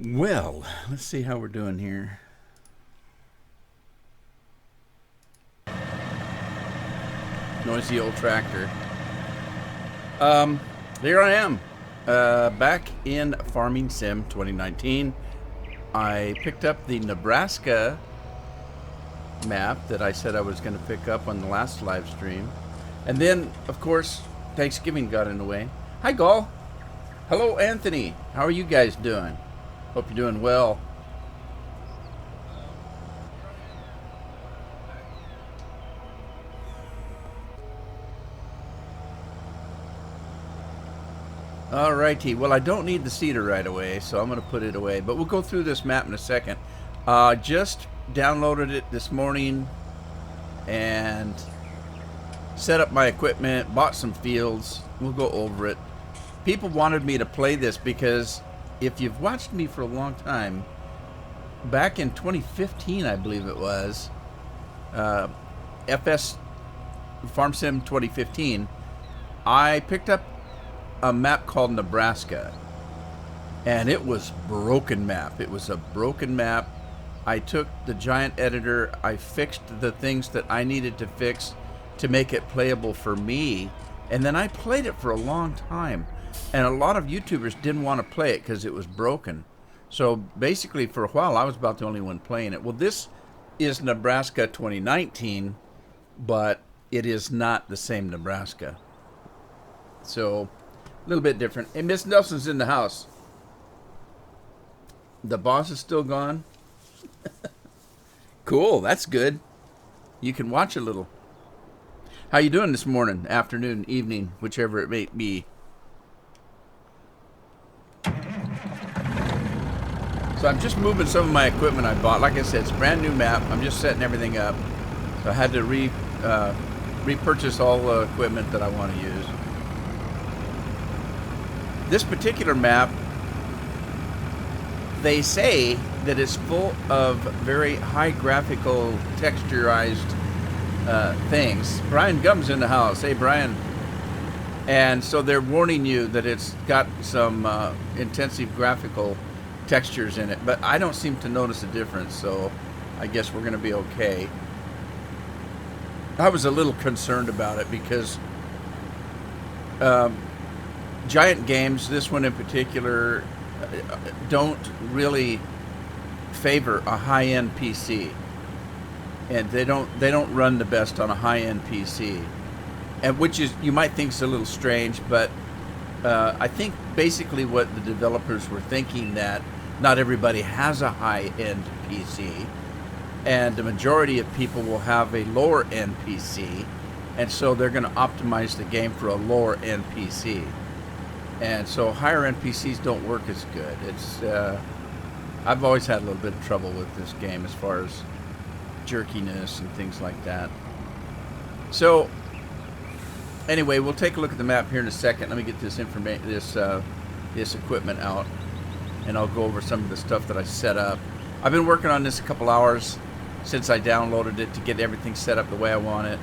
Well, let's see how we're doing here. Noisy old tractor. Here I am, back in Farming Sim 2019. I picked up the Nebraska map that I said I was going to pick up on the last live stream. And then, of course, Thanksgiving got in the way. Hi, Gall. Hello, Anthony. How are you guys doing? Hope you're doing well. Alrighty, well, I don't need the cedar right away, so I'm going to put it away. But we'll go through this map in a second. Just downloaded it this morning and set up my equipment, bought some fields. We'll go over it. People wanted me to play this because if you've watched me for a long time, back in 2015, I believe it was, FS Farm Sim 2015, I picked up a map called Nebraska, and it was broken map. It was a broken map. I took the giant editor, I fixed the things that I needed to fix to make it playable for me, and then I played it for a long time, and a lot of YouTubers didn't want to play it because it was broken. So basically for a while I was about the only one playing it. Well, this is Nebraska 2019, but it is not the same Nebraska, so a little bit different. Hey, Miss Nelson's in the house. The boss is still gone. Cool, that's good. You can watch a little. How you doing this morning, afternoon, evening, whichever it may be? So I'm just moving some of my equipment I bought. Like I said, it's a brand new map. I'm just setting everything up. So I had to repurchase all the equipment that I want to use. This particular map, they say that it's full of very high graphical texturized things. Brian Gum's in the house. Hey, Brian. And so they're warning you that it's got some intensive graphical textures in it, but I don't seem to notice a difference, so I guess we're going to be okay. I was a little concerned about it because giant games, this one in particular, don't really favor a high-end PC, and they don't run the best on a high-end PC, and which is, you might think, is a little strange, but I think basically what the developers were thinking, that not everybody has a high-end PC, and the majority of people will have a lower-end PC, and so they're going to optimize the game for a lower-end PC. And so higher-end PCs don't work as good. It's I've always had a little bit of trouble with this game as far as jerkiness and things like that. So anyway, we'll take a look at the map here in a second. Let me get this information, this equipment out, and I'll go over some of the stuff that I set up. I've been working on this a couple hours since I downloaded it to get everything set up the way I want it,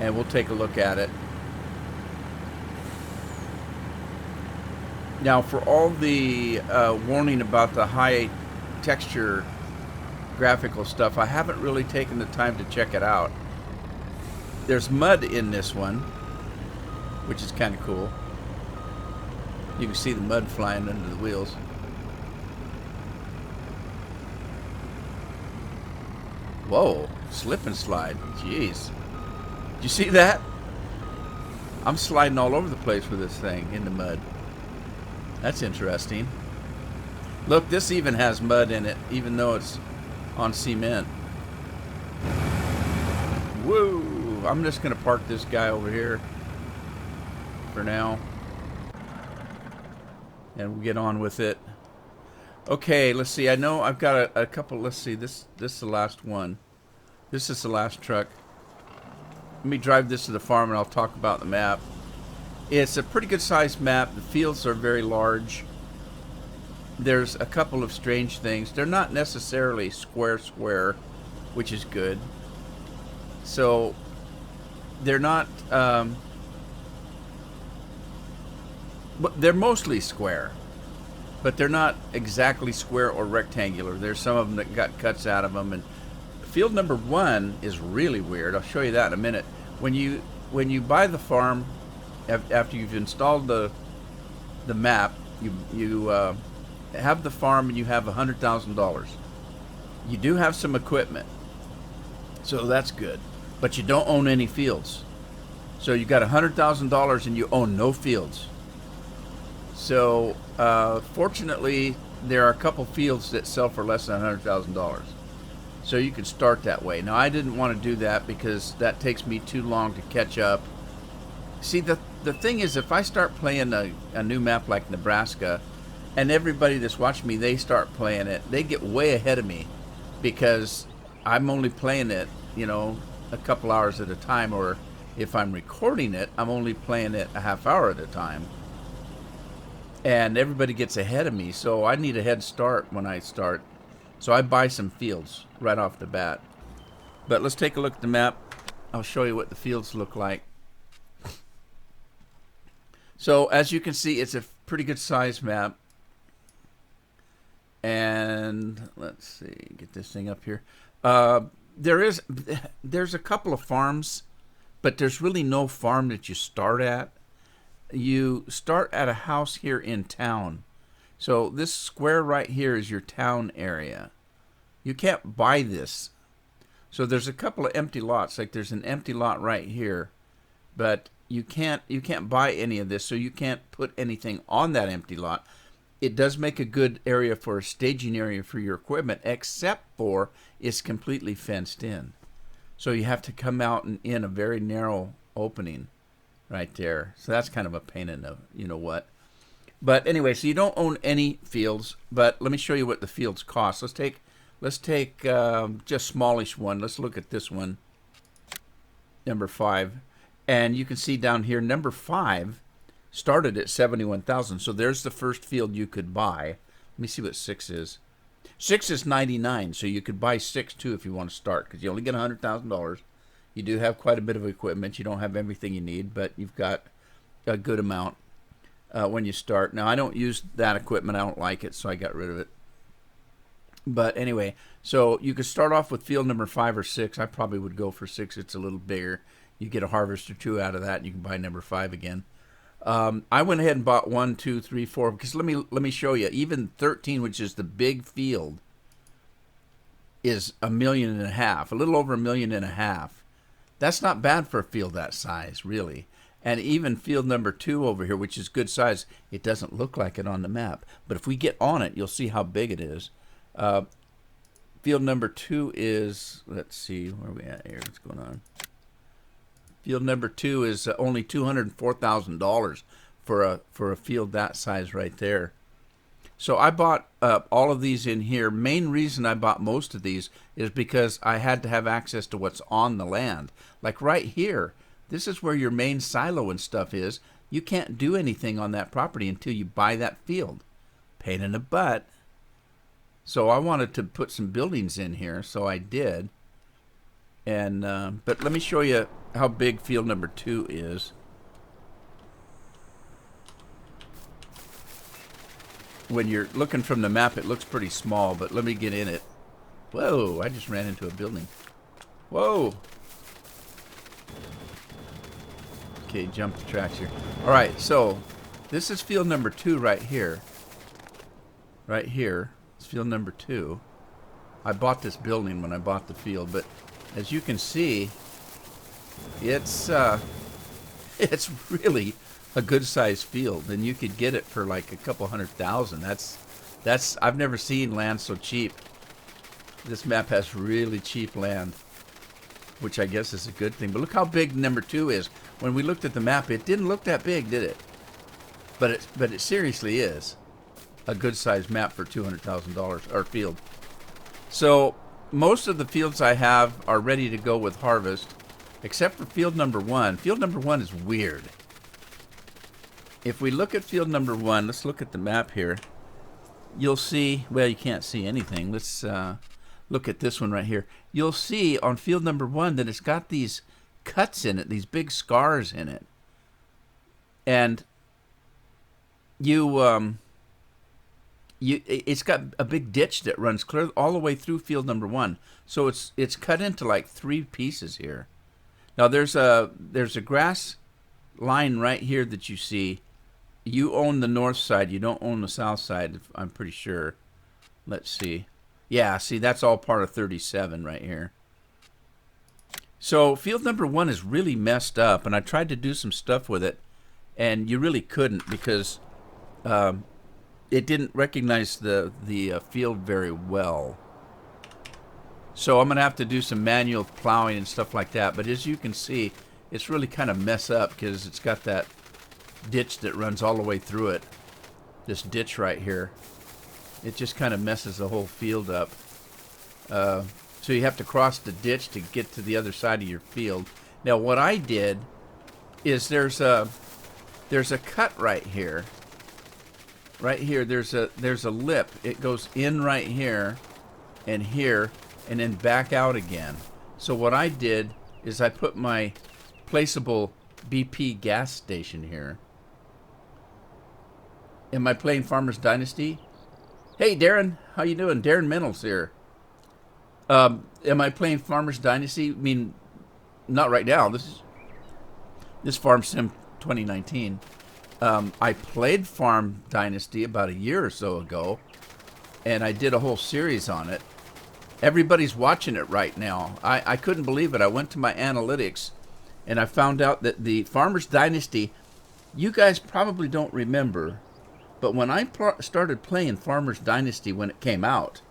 and we'll take a look at it. Now, for all the warning about the high texture graphical stuff, I haven't really taken the time to check it out. There's mud in this one, which is kind of cool. You can see the mud flying under the wheels. Whoa, slip and slide. Jeez. Did you see that? I'm sliding all over the place with this thing in the mud. That's interesting. Look, this even has mud in it, even though it's on cement. Woo! I'm just going to park this guy over here for now, and we'll get on with it. Okay, let's see. I know I've got a couple. Let's see. This is the last one. This is the last truck. Let me drive this to the farm, and I'll talk about the map. It's a pretty good sized map. The fields are very large. There's a couple of strange things. They're not necessarily square, which is good. So they're not, but they're mostly square. but they're not exactly square or rectangular. There's some of them that got cuts out of them. And field number 1 is really weird. I'll show you that in a minute. When you buy the farm, after you've installed the map, you have the farm and you have $100,000. You do have some equipment, so that's good, but you don't own any fields. So you got $100,000 and you own no fields. So fortunately, there are a couple fields that sell for less than $100,000. So you can start that way. Now, I didn't want to do that because that takes me too long to catch up. See, the thing is, if I start playing a new map like Nebraska, and everybody that's watching me, they start playing it, they get way ahead of me because I'm only playing it, a couple hours at a time, or if I'm recording it, I'm only playing it a half hour at a time. And everybody gets ahead of me, so I need a head start when I start. So I buy some fields right off the bat. But let's take a look at the map. I'll show you what the fields look like. So as you can see, it's a pretty good size map. And let's see, get this thing up here. There's a couple of farms, but there's really no farm that you start at. You start at a house here in town. So this square right here is your town area. You can't buy this. So there's a couple of empty lots. Like there's an empty lot right here, but you can't buy any of this, so you can't put anything on that empty lot. It does make a good area for a staging area for your equipment, except for it's completely fenced in. So you have to come out and in a very narrow opening right there. So that's kind of a pain in the what. But anyway, so you don't own any fields, but let me show you what the fields cost. Let's take just smallish one. Let's look at this one, number 5. And you can see down here, number 5 started at 71,000. So there's the first field you could buy. Let me see what 6 is. 6 is 99, so you could buy 6 too if you want to start, because you only get $100,000. You do have quite a bit of equipment. You don't have everything you need, but you've got a good amount when you start. Now, I don't use that equipment. I don't like it, so I got rid of it. But anyway, so you could start off with field number 5 or 6. I probably would go for 6. It's a little bigger. You get a harvest or 2 out of that, and you can buy number 5 again. I went ahead and bought 1, 2, 3, 4, because let me show you. Even 13, which is the big field, is $1.5 million, a little over $1.5 million. That's not bad for a field that size, really. And even field number 2 over here, which is good size, it doesn't look like it on the map. But if we get on it, you'll see how big it is. Field number 2 is, let's see, where are we at here? What's going on? Field number 2 is only $204,000 for a field that size right there. So I bought all of these in here. Main reason I bought most of these is because I had to have access to what's on the land. Like right here, this is where your main silo and stuff is. You can't do anything on that property until you buy that field. Pain in the butt. So I wanted to put some buildings in here, so I did. And but let me show you how big field number 2 is. When you're looking from the map, it looks pretty small, but let me get in it. Whoa, I just ran into a building. Whoa. Okay, jump the tracks here. All right, so this is field number 2 right here. Right here. It's field number 2. I bought this building when I bought the field, but as you can see, it's really a good sized field, and you could get it for like a couple $100,000. That's I've never seen land so cheap. This map has really cheap land, which I guess is a good thing. But look how big number 2 is. When we looked at the map, it didn't look that big, did it? But it seriously is a good sized map for $200,000 or field. So most of the fields I have are ready to go with harvest, except for field number 1. Field number 1 is weird. If we look at field number 1, let's look at the map here. You'll see, well, you can't see anything. Let's look at this one right here. You'll see on field number 1 that it's got these cuts in it, these big scars in it. And you it's got a big ditch that runs clear all the way through field number 1. So it's cut into like 3 pieces here. Now there's a grass line right here that you see. You own the north side. You don't own the south side, I'm pretty sure. Let's see. Yeah, see, that's all part of 37 right here. So field number 1 is really messed up, and I tried to do some stuff with it, and you really couldn't because it didn't recognize the field very well. So I'm going to have to do some manual plowing and stuff like that. But as you can see, it's really kind of messed up because it's got that ditch that runs all the way through it. This ditch right here. It just kind of messes the whole field up. So you have to cross the ditch to get to the other side of your field. Now what I did is there's a cut right here. Right here there's a lip. It goes in right here and then back out again. So what I did is I put my placeable BP gas station here. Am I playing Farmers Dynasty? Hey Darren, how you doing? Darren Minnels here. Am I playing Farmers Dynasty? I mean, not right now. This is Farm Sim 2019. I played Farm Dynasty about a year or so ago, and I did a whole series on it. Everybody's watching it right now. I couldn't believe it. I went to my analytics, and I found out that the Farmers Dynasty, you guys probably don't remember, but when I started playing Farmers Dynasty when it came out,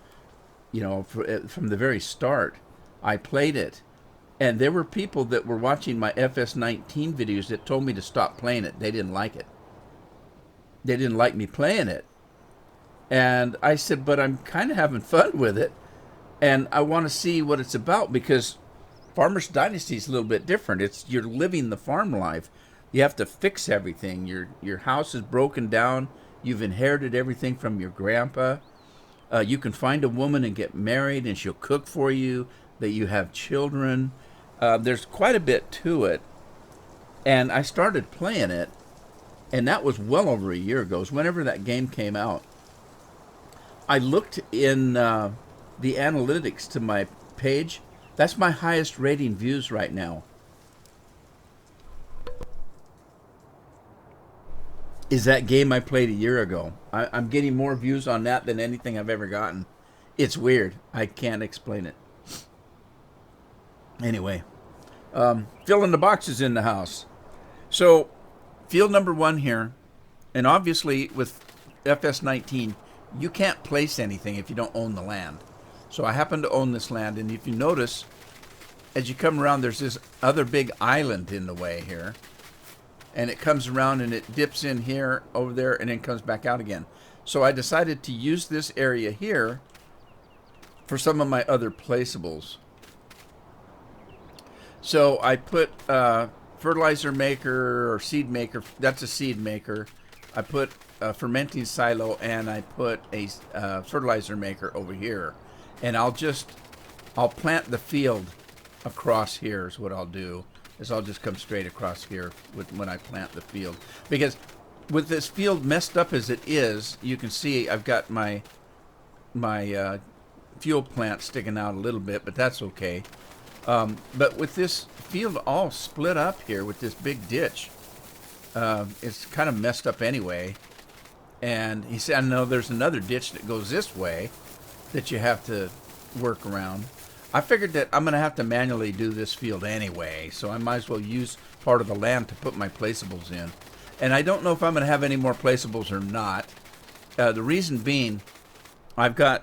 you know, from the very start, I played it. And there were people that were watching my FS19 videos that told me to stop playing it. They didn't like it. They didn't like me playing it. And I said, but I'm kind of having fun with it. And I want to see what it's about because Farmers Dynasty is a little bit different. You're living the farm life. You have to fix everything. Your house is broken down. You've inherited everything from your grandpa. You can find a woman and get married, and she'll cook for you, that you have children. There's quite a bit to it. And I started playing it, and that was well over a year ago. So whenever that game came out, I looked in the analytics to my page. That's my highest rating views right now. Is that game I played a year ago. I'm getting more views on that than anything I've ever gotten. It's weird. I can't explain it. Anyway, filling the boxes in the house. So, field number 1 here, and obviously with FS19, you can't place anything if you don't own the land. So I happen to own this land, and if you notice, as you come around, there's this other big island in the way here. And it comes around and it dips in here, over there, and then comes back out again. So I decided to use this area here for some of my other placeables. So I put fertilizer maker or seed maker. That's a seed maker. I put a fermenting silo, and I put a fertilizer maker over here. And I'll plant the field across here is what I'll do. Is I'll just come straight across here when I plant the field. Because with this field messed up as it is, you can see I've got my fuel plant sticking out a little bit, but that's okay. But with this field all split up here with this big ditch, it's kind of messed up anyway. And he said, no, there's another ditch that goes this way that you have to work around. I figured that I'm going to have to manually do this field anyway, so I might as well use part of the land to put my placeables in. And I don't know if I'm going to have any more placeables or not. The reason being, I've got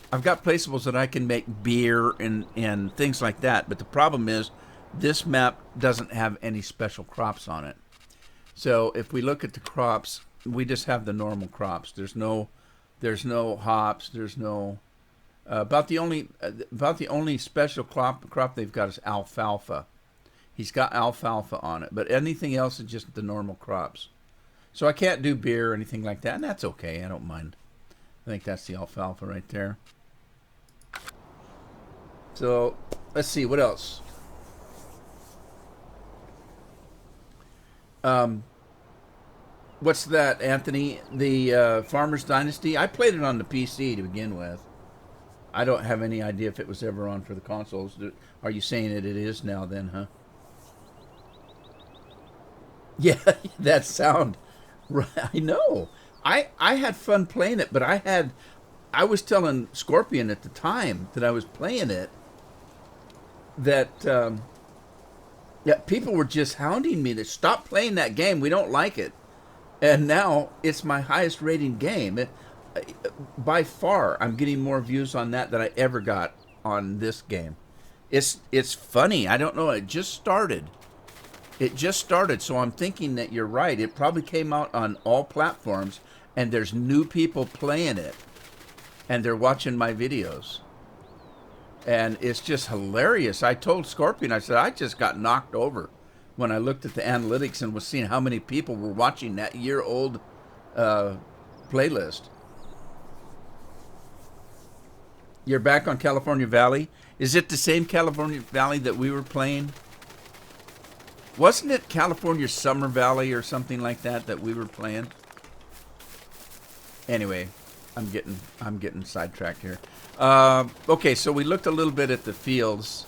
placeables that I can make beer and things like that, but the problem is this map doesn't have any special crops on it. So if we look at the crops, we just have the normal crops. There's no hops. There's no about the only special crop they've got is alfalfa. He's got alfalfa on it, but anything else is just the normal crops. So I can't do beer or anything like that, and that's okay. I don't mind. I think that's the alfalfa right there. So let's see what else. What's that, Anthony? The Farmer's Dynasty? I played it on the PC to begin with. I don't have any idea if it was ever on for the consoles. Are you saying that it is now then, huh? Yeah, that sound. Right, I know. I had fun playing it, but I was telling Scorpion at the time that I was playing it that yeah, people were just hounding me to stop playing that game. We don't like it. And now it's my highest rating game. By far, I'm getting more views on that than I ever got on this game. It's funny. I don't know. It just started. It just started, so I'm thinking that you're right. It probably came out on all platforms, and there's new people playing it, and they're watching my videos. And it's just hilarious. I told Scorpion, I said, I just got knocked over when I looked at the analytics and was seeing how many people were watching that year-old playlist. You're back on California Valley. Is it the same California Valley that we were playing? Wasn't it California Summer Valley or something like that we were playing? Anyway, I'm getting sidetracked here. Okay, so we looked a little bit at the fields.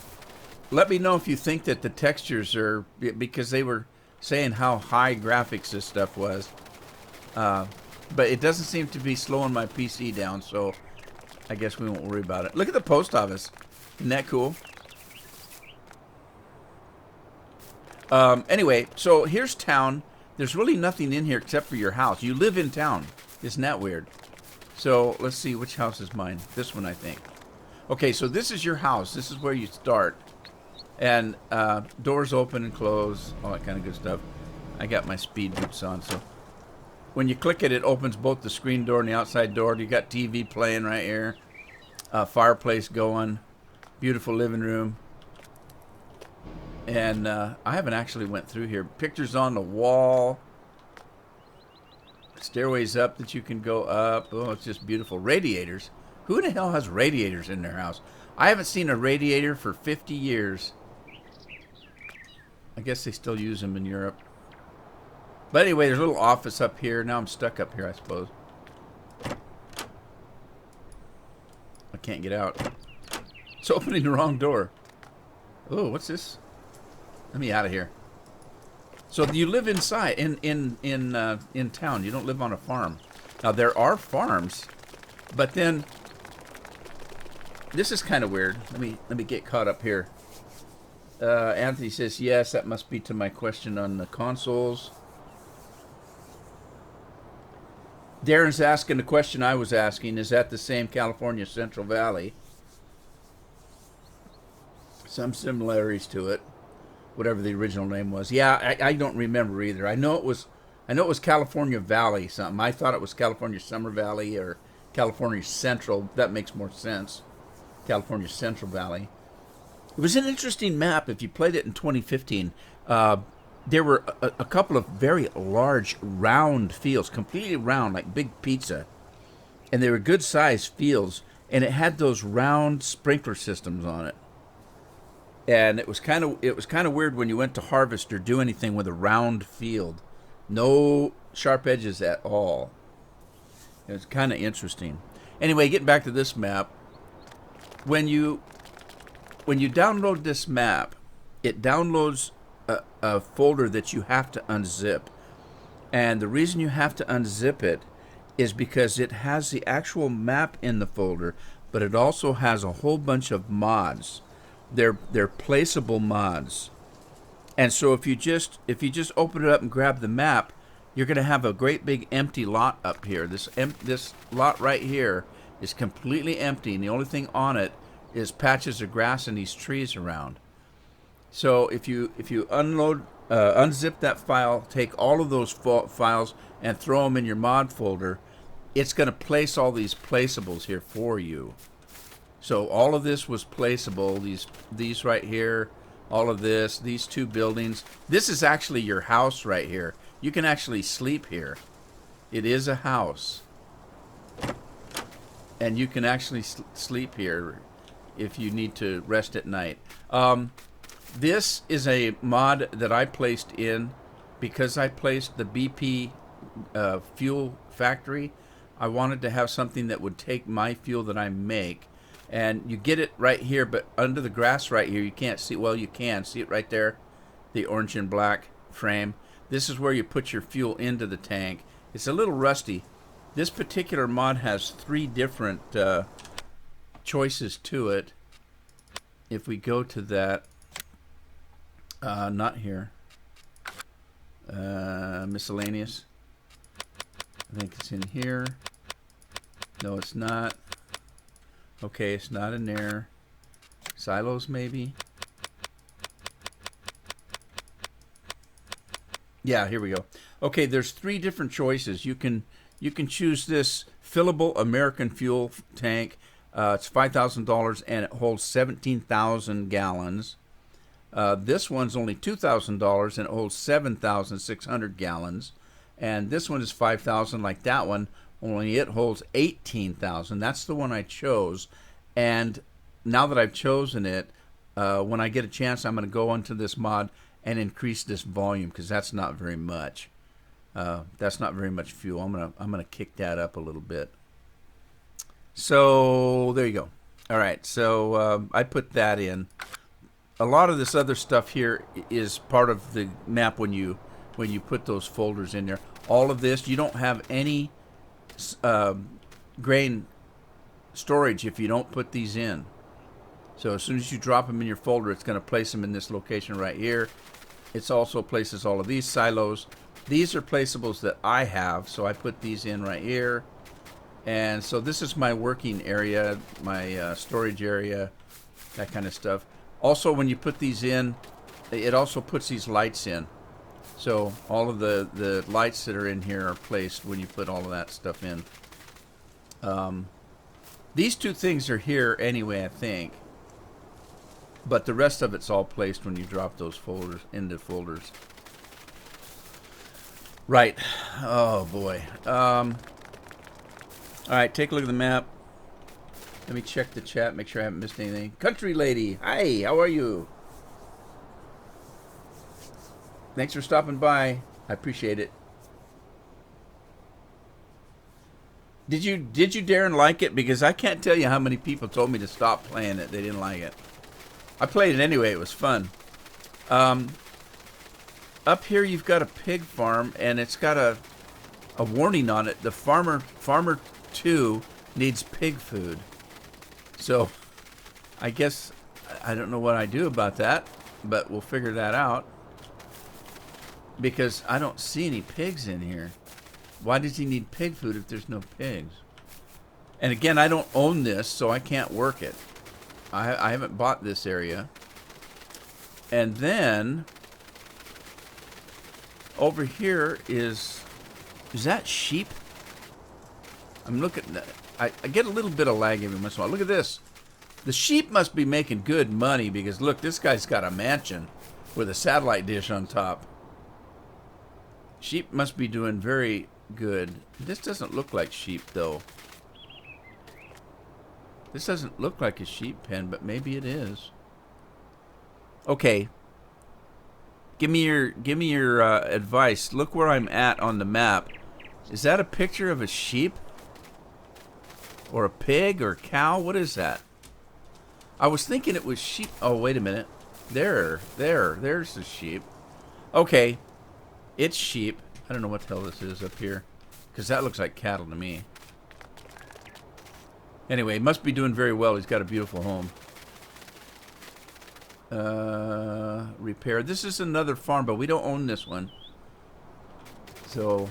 Let me know if you think that the textures are, because they were saying how high graphics this stuff was. But it doesn't seem to be slowing my PC down, so I guess we won't worry about it. Look at the post office. Isn't that cool? Anyway, so here's town. There's really nothing in here except for your house. You live in town. Isn't that weird? So let's see, which house is mine? This one, I think. Okay, so this is your house. This is where you start. And doors open and close, all that kind of good stuff. I got my speed boots on, so when you click it, it opens both the screen door and the outside door. You got TV playing right here. Fireplace going. Beautiful living room. And I haven't actually went through here. Pictures on the wall. Stairways up that you can go up. Oh, it's just beautiful. Radiators. Who in the hell has radiators in their house? I haven't seen a radiator for 50 years. I guess they still use them in Europe. But anyway, there's a little office up here. Now I'm stuck up here, I suppose. I can't get out. It's opening the wrong door. Oh, what's this? Let me out of here. So you live inside, in town. You don't live on a farm. Now there are farms, but then this is kind of weird. Let me get caught up here. Anthony says yes. That must be to my question on the consoles. Darren's asking the question I was asking. Is that the same California Central Valley? Some similarities to it. Whatever the original name was. Yeah, I don't remember either. I know it was California Valley something. I thought it was California Summer Valley or California Central. That makes more sense. California Central Valley. It was an interesting map if you played it in 2015. There were a couple of very large round fields, completely round, like big pizza. And they were good sized fields, and it had those round sprinkler systems on it. And it was kind of weird when you went to harvest or do anything with a round field. No sharp edges at all. It was kind of interesting. Anyway, getting back to this map, when you download this map, it downloads a folder that you have to unzip. And the reason you have to unzip it is because it has the actual map in the folder, but it also has a whole bunch of mods. They're placeable mods. And so if you just open it up and grab the map, you're going to have a great big empty lot up here. This lot right here is completely empty, and the only thing on it is patches of grass and these trees around. So if you unzip that file, take all of those files and throw them in your mod folder, it's going to place all these placeables here for you. So all of this was placeable. These right here, all of this, these two buildings. This is actually your house right here. You can actually sleep here. It is a house. And you can actually sleep here if you need to rest at night. This is a mod that I placed in because I placed the BP fuel factory. I wanted to have something that would take my fuel that I make, and you get it right here, but under the grass right here, you can't see. Well, you can see it right there, the orange and black frame. This is where you put your fuel into the tank. It's a little rusty. This particular mod has 3 different choices to it. If we go to that, not here, miscellaneous. I think it's in here. No, it's not. Okay, it's not in there. Silos, maybe. Yeah, here we go. Okay, there's 3 different choices. You can choose this fillable American fuel tank. It's $5,000 and it holds 17,000 gallons. This one's only $2,000 and it holds 7,600 gallons. And this one is $5,000 like that one, only it holds 18,000. That's the one I chose. And now that I've chosen it, when I get a chance, I'm going to go onto this mod and increase this volume, because that's not very much. That's not very much fuel. I'm gonna kick that up a little bit. So there you go. All right. So I put that in. A lot of this other stuff here is part of the map when you put those folders in there. All of this, you don't have any grain storage if you don't put these in. So as soon as you drop them in your folder, it's going to place them in this location right here. It also places all of these silos. These are placeables that I have, so I put these in right here. And so this is my working area, my storage area, that kind of stuff. Also, when you put these in, it also puts these lights in. So all of the lights that are in here are placed when you put all of that stuff in. These 2 things are here anyway, I think. But the rest of it's all placed when you drop those folders into folders. Right. Oh, boy. All right, take a look at the map. Let me check the chat, make sure I haven't missed anything. Country Lady, hi, how are you? Thanks for stopping by. I appreciate it. Did you Darren, like it? Because I can't tell you how many people told me to stop playing it. They didn't like it. I played it anyway. It was fun. Up here you've got a pig farm, and it's got a warning on it. The farmer 2 needs pig food. So I guess I don't know what I do about that, but we'll figure that out. Because I don't see any pigs in here. Why does he need pig food if there's no pigs? And again, I don't own this, so I can't work it. I haven't bought this area. And then over here is that sheep? I'm looking at, I get a little bit of lag every once in a while. Look at this. The sheep must be making good money, because look, this guy's got a mansion with a satellite dish on top. Sheep must be doing very good. This doesn't look like sheep though. This doesn't look like a sheep pen, but maybe it is. Okay. Give me your advice. Look where I'm at on the map. Is that a picture of a sheep? Or a pig or a cow? What is that? I was thinking it was sheep. Oh, wait a minute. There's the sheep. Okay. It's sheep. I don't know what the hell this is up here, because that looks like cattle to me. Anyway, he must be doing very well. He's got a beautiful home. Repair. This is another farm, but we don't own this one. So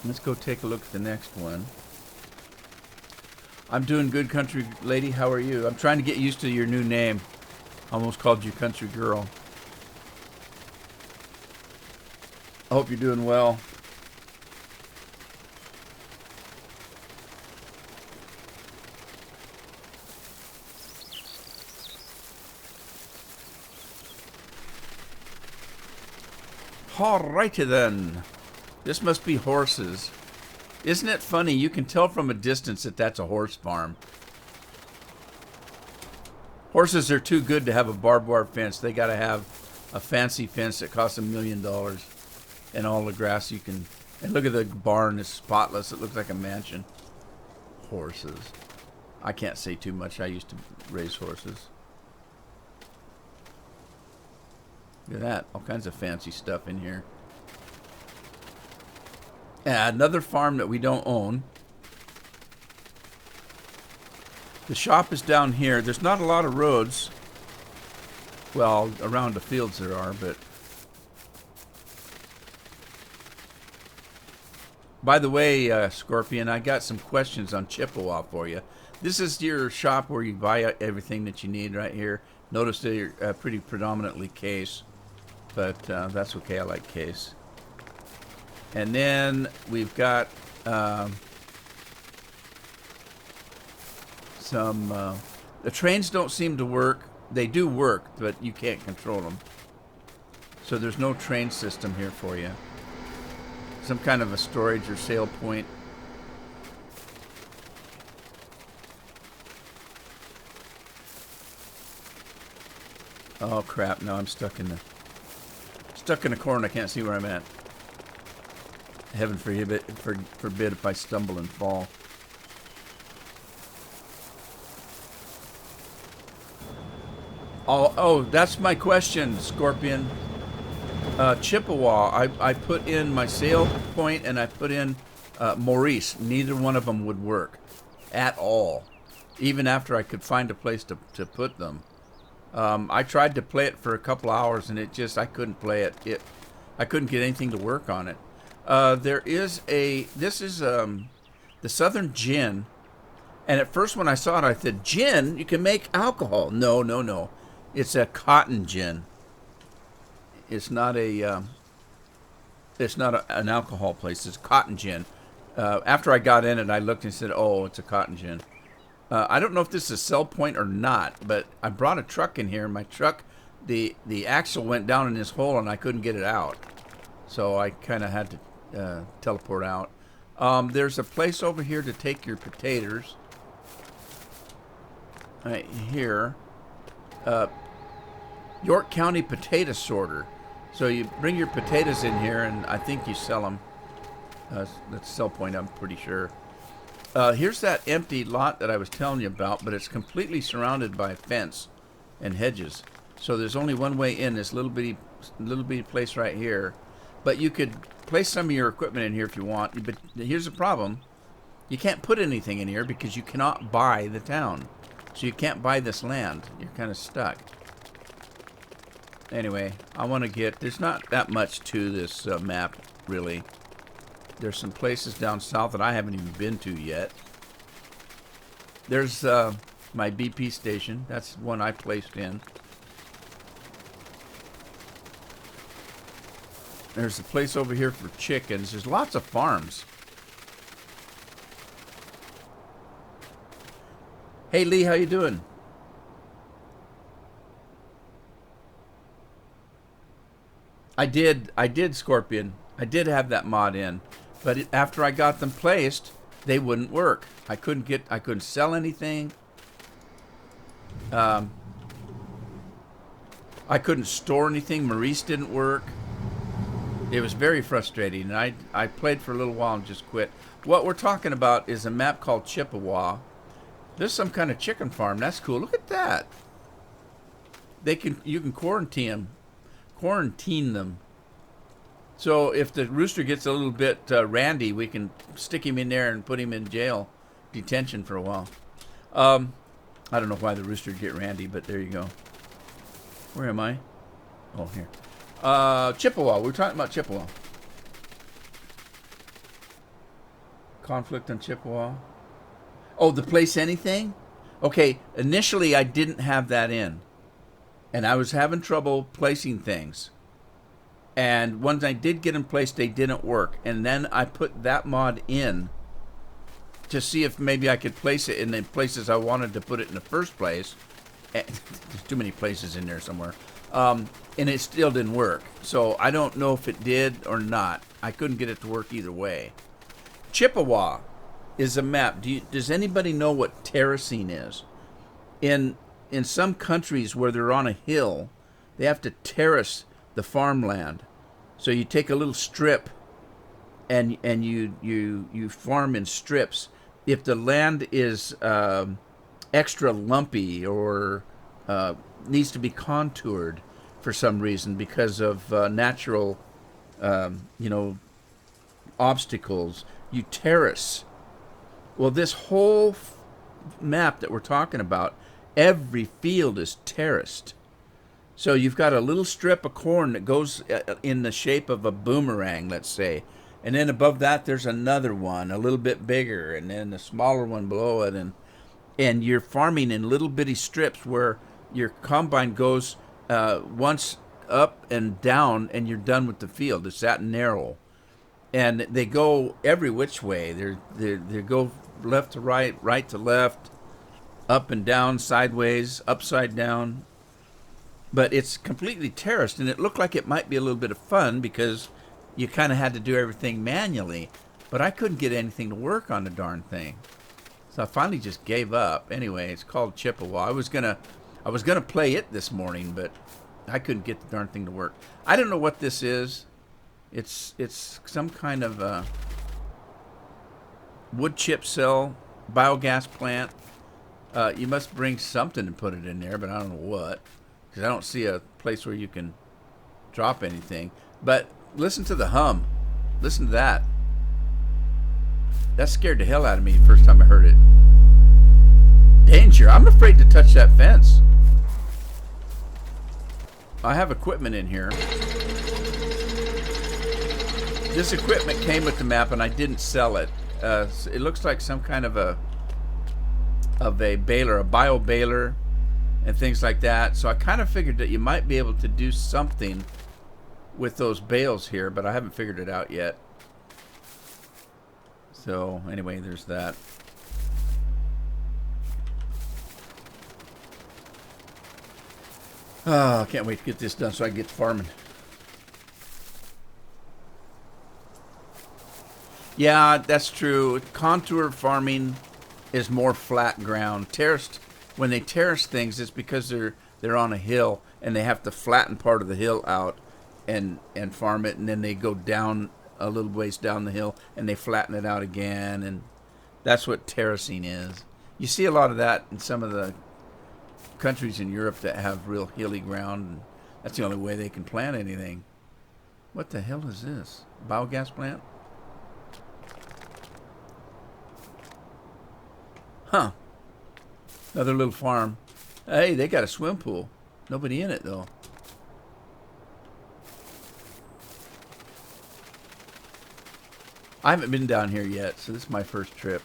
let's go take a look at the next one. I'm doing good, Country Lady. How are you? I'm trying to get used to your new name. Almost called you Country Girl. I hope you're doing well. Alrighty then. This must be horses. Isn't it funny? You can tell from a distance that that's a horse farm. Horses are too good to have a barbed wire fence. They got to have a fancy fence that costs $1 million. and all the grass you can. And look at the barn is spotless. It looks like a mansion. Horses. I can't say too much. I used to raise horses. Look at that. All kinds of fancy stuff in here. Another farm that we don't own. The shop is down here. There's not a lot of roads. Well, around the fields there are, but... By the way, Scorpion, I got some questions on Chippewa for you. This is your shop where you buy everything that you need right here. Notice they're pretty predominantly case, but that's okay. I like case. And then we've got some... the trains don't seem to work. They do work, but you can't control them. So there's no train system here for you. Some kind of a storage or sale point. Oh crap! Now I'm stuck in the corner. I can't see where I'm at. Heaven forbid if I stumble and fall. Oh, that's my question, Scorpion. Chippewa, I put in my sale point and I put in Maurice. Neither one of them would work at all, even after I could find a place to put them. I tried to play it for a couple hours and I couldn't play it. I couldn't get anything to work on it. This is the Southern Gin, and at first when I saw it, I said, gin? You can make alcohol. No. It's a cotton gin. It's not an alcohol place. It's cotton gin. After I got in it, I looked and said, oh, it's a cotton gin. I don't know if this is a sell point or not, but I brought a truck in here. My truck, the axle went down in this hole and I couldn't get it out. So I kind of had to teleport out. There's a place over here to take your potatoes. Right here. York County Potato Sorter. So you bring your potatoes in here, and I think you sell them. That's sell point, I'm pretty sure. Here's that empty lot that I was telling you about, but it's completely surrounded by fence and hedges. So there's only one way in, this little bitty place right here. But you could place some of your equipment in here if you want. But here's the problem. You can't put anything in here because you cannot buy the town. So you can't buy this land. You're kind of stuck. Anyway, I want to get... There's not that much to this map, really. There's some places down south that I haven't even been to yet. There's my BP station. That's one I placed in. There's a place over here for chickens. There's lots of farms. Hey, Lee, how you doing? I did, Scorpion. I did have that mod in, but after I got them placed, they wouldn't work. I couldn't sell anything. I couldn't store anything. Maurice didn't work. It was very frustrating, and I played for a little while and just quit. What we're talking about is a map called Chippewa. There's some kind of chicken farm. That's cool. Look at that. You can quarantine them. So if the rooster gets a little bit randy, we can stick him in there and put him in jail, detention for a while. I don't know why the rooster would get randy, but there you go. Where am I? Oh, here. Chippewa. We're talking about Chippewa. Conflict on Chippewa. Oh, the place anything? Okay, initially I didn't have that in. And I was having trouble placing things. And once I did get them placed, they didn't work. And then I put that mod in to see if maybe I could place it in the places I wanted to put it in the first place. There's too many places in there somewhere. And it still didn't work. So I don't know if it did or not. I couldn't get it to work either way. Chippewa is a map. Does anybody know what terracing is? In some countries where they're on a hill, they have to terrace the farmland. So you take a little strip and you farm in strips. If the land is extra lumpy or needs to be contoured for some reason because of natural, you know, obstacles, you terrace. Well, this whole map that we're talking about, every field is terraced. So you've got a little strip of corn that goes in the shape of a boomerang, let's say. And then above that, there's another one, a little bit bigger, and then a smaller one below it. And you're farming in little bitty strips where your combine goes once up and down, and you're done with the field. It's that narrow. And they go every which way. They go left to right, right to left, up and down, sideways, upside down. But it's completely terraced, and it looked like it might be a little bit of fun because you kind of had to do everything manually. But I couldn't get anything to work on the darn thing, so I finally just gave up. Anyway, it's called Chippewa. I was gonna play it this morning, but I couldn't get the darn thing to work. I don't know what this is. It's some kind of wood chip cell biogas plant. You must bring something and put it in there, but I don't know what, because I don't see a place where you can drop anything. But listen to the hum. Listen to that. That scared the hell out of me the first time I heard it. Danger. I'm afraid to touch that fence. I have equipment in here. This equipment came with the map, and I didn't sell it. It looks like some kind of a baler, a bio baler, and things like that. So I kind of figured that you might be able to do something with those bales here, but I haven't figured it out yet. So anyway, there's that. Oh, I can't wait to get this done so I can get to farming. Yeah, that's true. Contour farming is more flat ground. Terraced, when they terrace things, it's because they're on a hill and they have to flatten part of the hill out and farm it, and then they go down a little ways down the hill and they flatten it out again, and that's what terracing is. You see a lot of that in some of the countries in Europe that have real hilly ground, and that's the only way they can plant anything. What the hell is this? Biogas plant? Huh. Another little farm. Hey, they got a swim pool. Nobody in it, though. I haven't been down here yet, so this is my first trip.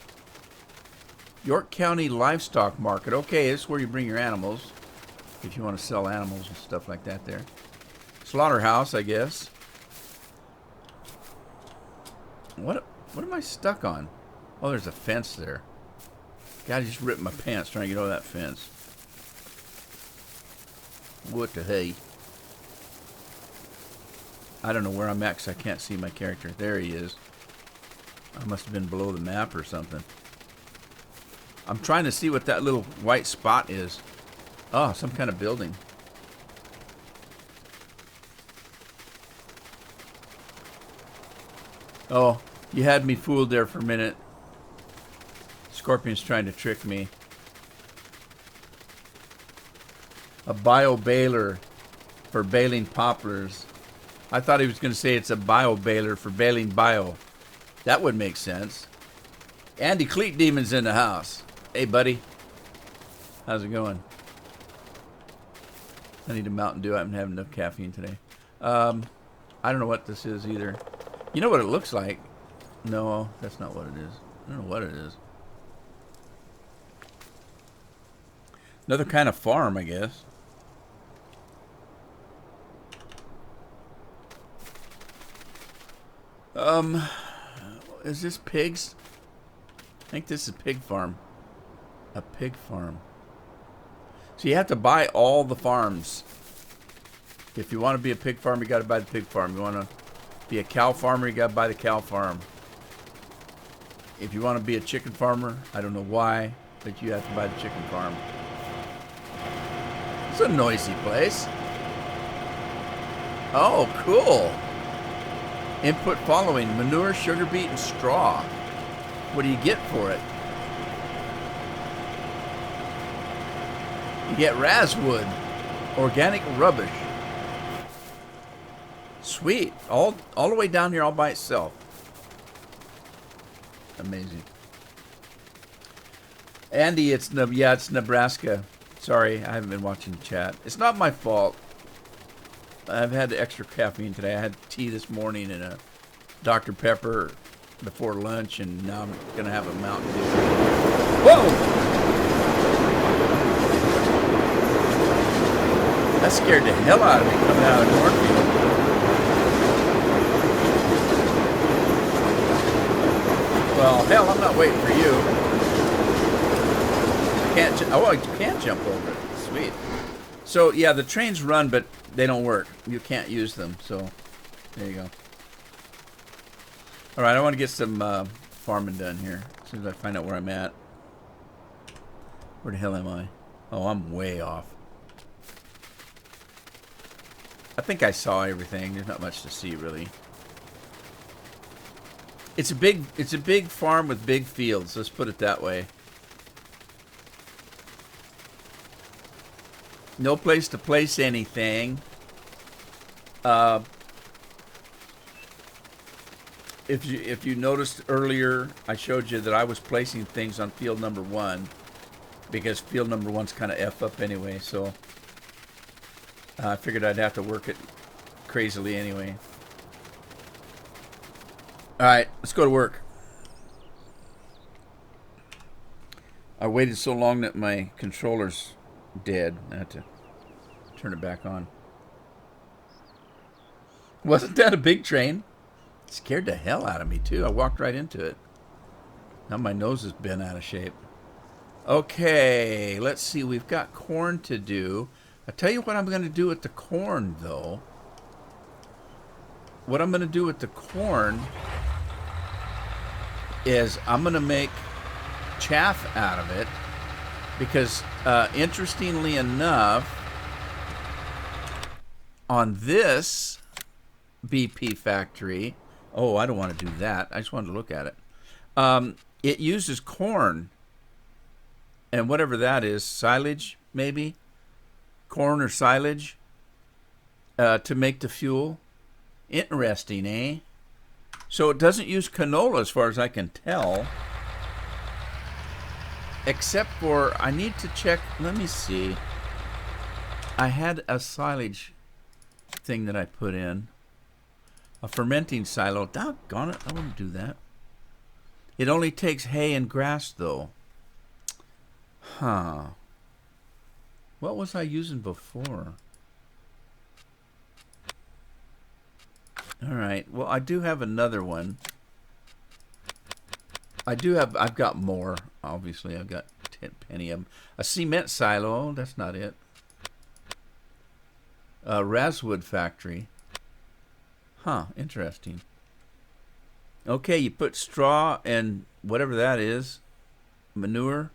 York County Livestock Market. Okay, this is where you bring your animals, if you want to sell animals and stuff like that there. Slaughterhouse, I guess. What am I stuck on? Oh, there's a fence there. God, I just ripped my pants trying to get over that fence. What the hey? I don't know where I'm at because I can't see my character. There he is. I must have been below the map or something. I'm trying to see what that little white spot is. Oh, some kind of building. Oh, you had me fooled there for a minute. Scorpion's trying to trick me. A bio baler for baling poplars. I thought he was going to say it's a bio baler for baling bio. That would make sense. Andy Cleat Demon's in the house. Hey, buddy. How's it going? I need a Mountain Dew. I haven't had enough caffeine today. I don't know what this is either. You know what it looks like? No, that's not what it is. I don't know what it is. Another kind of farm, I guess. Is this pigs? I think this is a pig farm. A pig farm. So you have to buy all the farms. If you want to be a pig farm, you got to buy the pig farm. You want to be a cow farmer, you got to buy the cow farm. If you want to be a chicken farmer, I don't know why, but you have to buy the chicken farm. It's a noisy place. Oh, cool. Input following: manure, sugar beet, and straw. What do you get for it? You get razwood, organic rubbish. Sweet. All the way down here all by itself. Amazing. Andy, it's Nebraska. Sorry, I haven't been watching the chat. It's not my fault. I've had extra caffeine today. I had tea this morning and a Dr. Pepper before lunch, and now I'm going to have a Mountain Dew. Whoa! That scared the hell out of me coming out of Northfield. Well, hell, I'm not waiting for you. I can't jump over it. Sweet. So, yeah, the trains run, but they don't work. You can't use them, so there you go. All right, I want to get some farming done here as soon as I find out where I'm at. Where the hell am I? Oh, I'm way off. I think I saw everything. There's not much to see, really. It's a big farm with big fields. Let's put it that way. No place to place anything. If you noticed earlier, I showed you that I was placing things on field number 1 because field number 1's kind of F up anyway. So I figured I'd have to work it crazily anyway. All right, let's go to work. I waited so long that my controller's dead. I had to turn it back on. Wasn't that a big train? It scared the hell out of me, too. I walked right into it. Now my nose has been out of shape. Okay, let's see. We've got corn to do. I'll tell you what I'm going to do with the corn, though. What I'm going to do with the corn is I'm going to make chaff out of it because, interestingly enough, on this BP factory, oh, I don't want to do that. I just wanted to look at it. It uses corn and whatever that is, silage maybe, corn or silage, to make the fuel. Interesting, eh? So it doesn't use canola as far as I can tell. Except for, I need to check, let me see. I had a silage thing that I put in. A fermenting silo. Doggone it, I wouldn't do that. It only takes hay and grass, though. Huh. What was I using before? All right. Well, I do have another one. I've got more. Obviously, I've got plenty of them. A cement silo. That's not it. A razwood factory. Huh. Interesting. Okay, you put straw and whatever that is. Manure.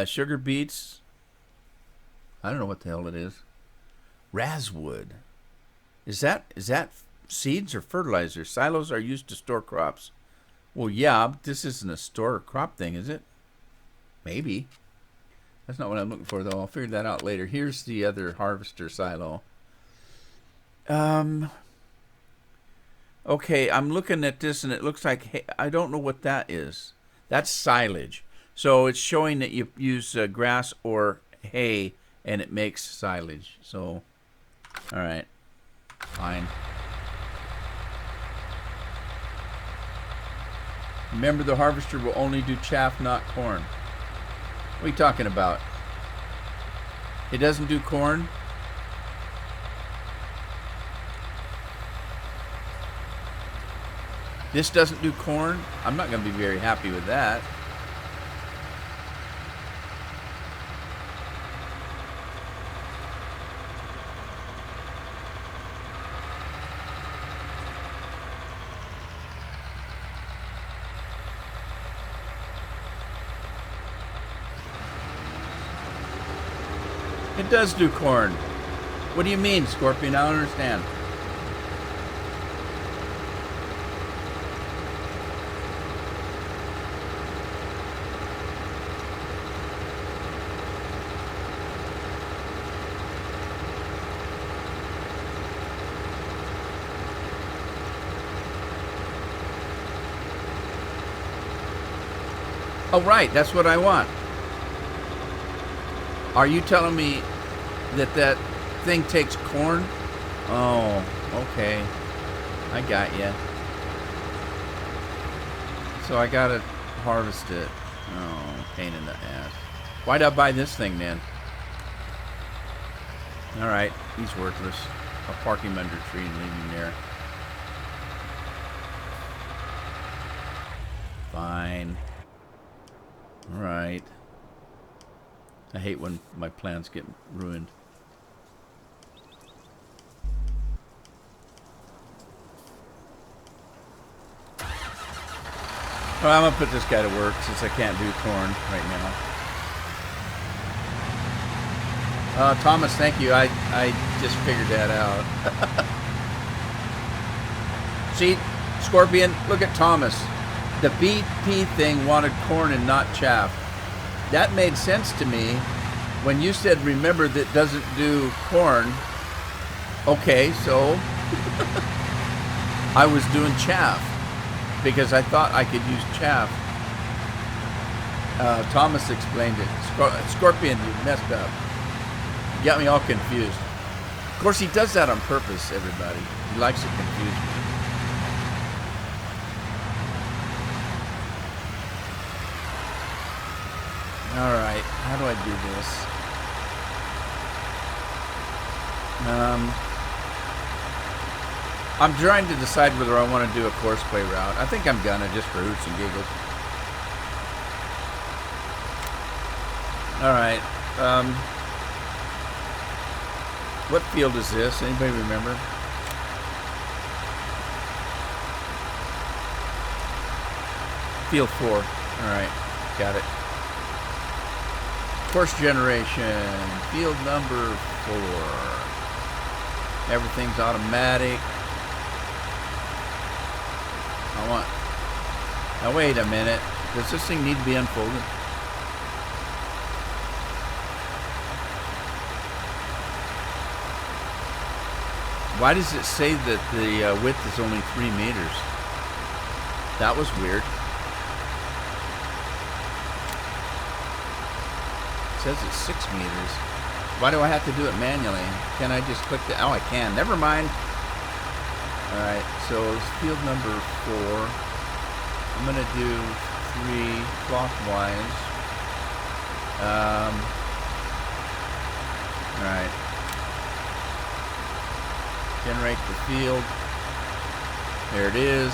Sugar beets. I don't know what the hell it is. Razwood. Is that seeds or fertilizer? Silos are used to store crops. Well, yeah, but this isn't a store crop thing, is it? Maybe. That's not what I'm looking for, though. I'll figure that out later. Here's the other harvester silo. Okay, I'm looking at this, and it looks like hay. I don't know what that is. That's silage. So it's showing that you use grass or hay, and it makes silage. So, all right. Fine. Remember, the harvester will only do chaff, not corn. What are you talking about? It doesn't do corn? This doesn't do corn? I'm not going to be very happy with that. It does do corn. What do you mean, Scorpion? I don't understand. Oh, right. That's what I want. Are you telling me that thing takes corn? Oh, okay. I got you. So I gotta harvest it. Oh, pain in the ass. Why'd I buy this thing then? Alright, he's worthless. I'll park him under a tree and leave him there. Fine. Alright. I hate when my plans get ruined. Well, I'm gonna put this guy to work since I can't do corn right now. Thomas, thank you. I just figured that out. See, Scorpion, look at Thomas. The BP thing wanted corn and not chaff. That made sense to me when you said, remember, that doesn't do corn. Okay, so I was doing chaff because I thought I could use chaff. Thomas explained it. Scorpion, you messed up. You got me all confused. Of course, he does that on purpose, everybody. He likes to confuse me. Alright, how do I do this? I'm trying to decide whether I want to do a course play route. I think I'm gonna, just for hoots and giggles. Alright, what field is this? Anybody remember? Field 4. Alright, got it. Course generation, field number 4. Everything's automatic. Now wait a minute. Does this thing need to be unfolded? Why does it say that the width is only 3 meters? That was weird. It says it's 6 meters. Why do I have to do it manually? Can I just click the... Oh, I can. Never mind. Alright, so it's field number 4. I'm going to do 3 clockwise. Alright. Generate the field. There it is.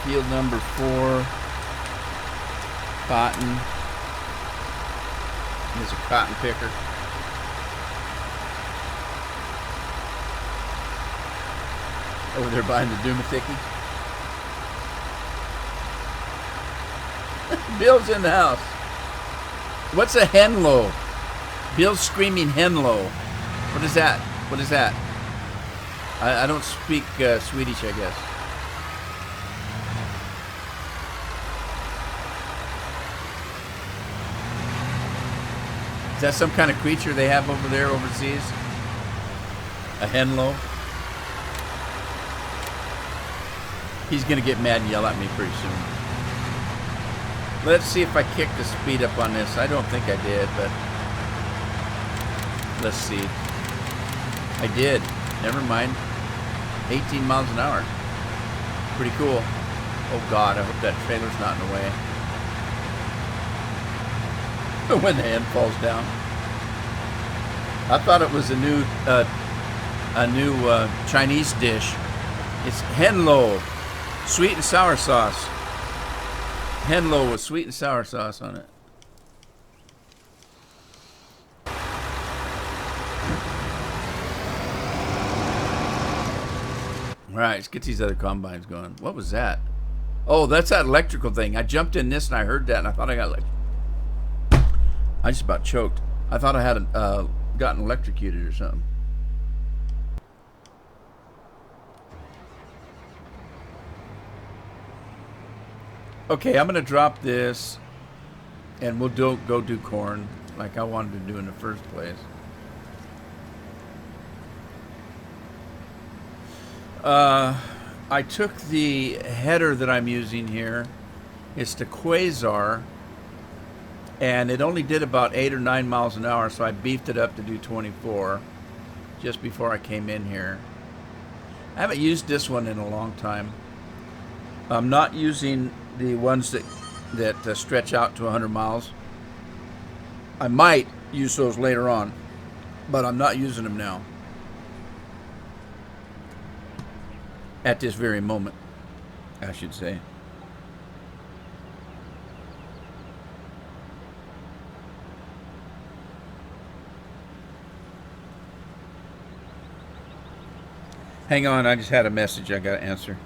Field number 4. Cotton. Here's a cotton picker. Over there behind the Doomathicky. Bill's in the house. What's a henlow? Bill's screaming henlow. What is that? What is that? I don't speak Swedish, I guess. Is that some kind of creature they have over there overseas? A henlow? He's gonna get mad and yell at me pretty soon. Let's see if I kicked the speed up on this. I don't think I did, but let's see. I did. Never mind. 18 miles an hour. Pretty cool. Oh God, I hope that trailer's not in the way. When the hand falls down. I thought it was a new Chinese dish. It's henlo, sweet and sour sauce. Henlo with sweet and sour sauce on it. All right, let's get these other combines going. What was that? Oh, that's that electrical thing. I jumped in this and I heard that and I thought I got like... I just about choked. I thought I had gotten electrocuted or something. Okay, I'm gonna drop this, and we'll go do corn like I wanted to do in the first place. I took the header that I'm using here. It's the Quasar, and it only did about 8 or 9 miles an hour, so I beefed it up to do 24 just before I came in here. I haven't used this one in a long time. I'm not using the ones that stretch out to 100 miles. I might use those later on, but I'm not using them now. At this very moment, I should say. Hang on, I just had a message I got to answer.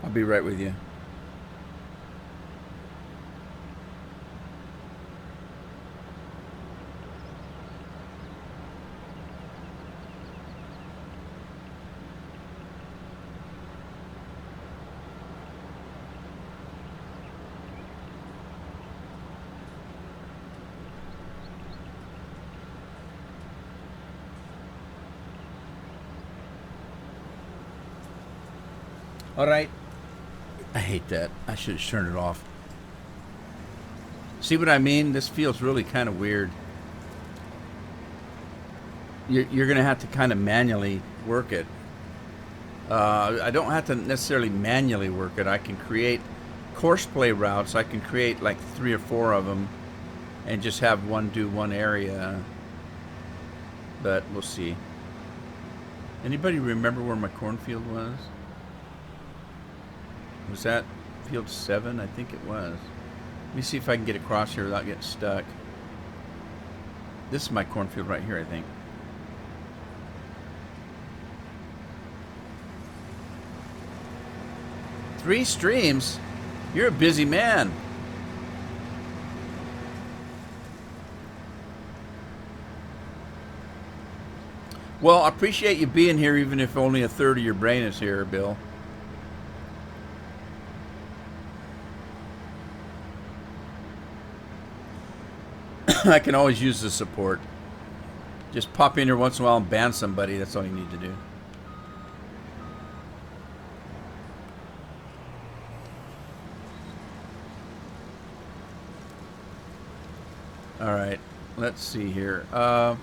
I'll be right with you. All right. I hate that. I should have turned it off. See what I mean? This feels really kind of weird. You're going to have to kind of manually work it. I don't have to necessarily manually work it. I can create course play routes. I can create like 3 or 4 of them and just have one do one area. But we'll see. Anybody remember where my cornfield was? Was that field 7? I think it was. Let me see if I can get across here without getting stuck. This is my cornfield right here, I think. Three streams? You're a busy man. Well, I appreciate you being here, even if only a third of your brain is here, Bill. I can always use the support. Just pop in here once in a while and ban somebody. That's all you need to do. All right. Let's see here. Do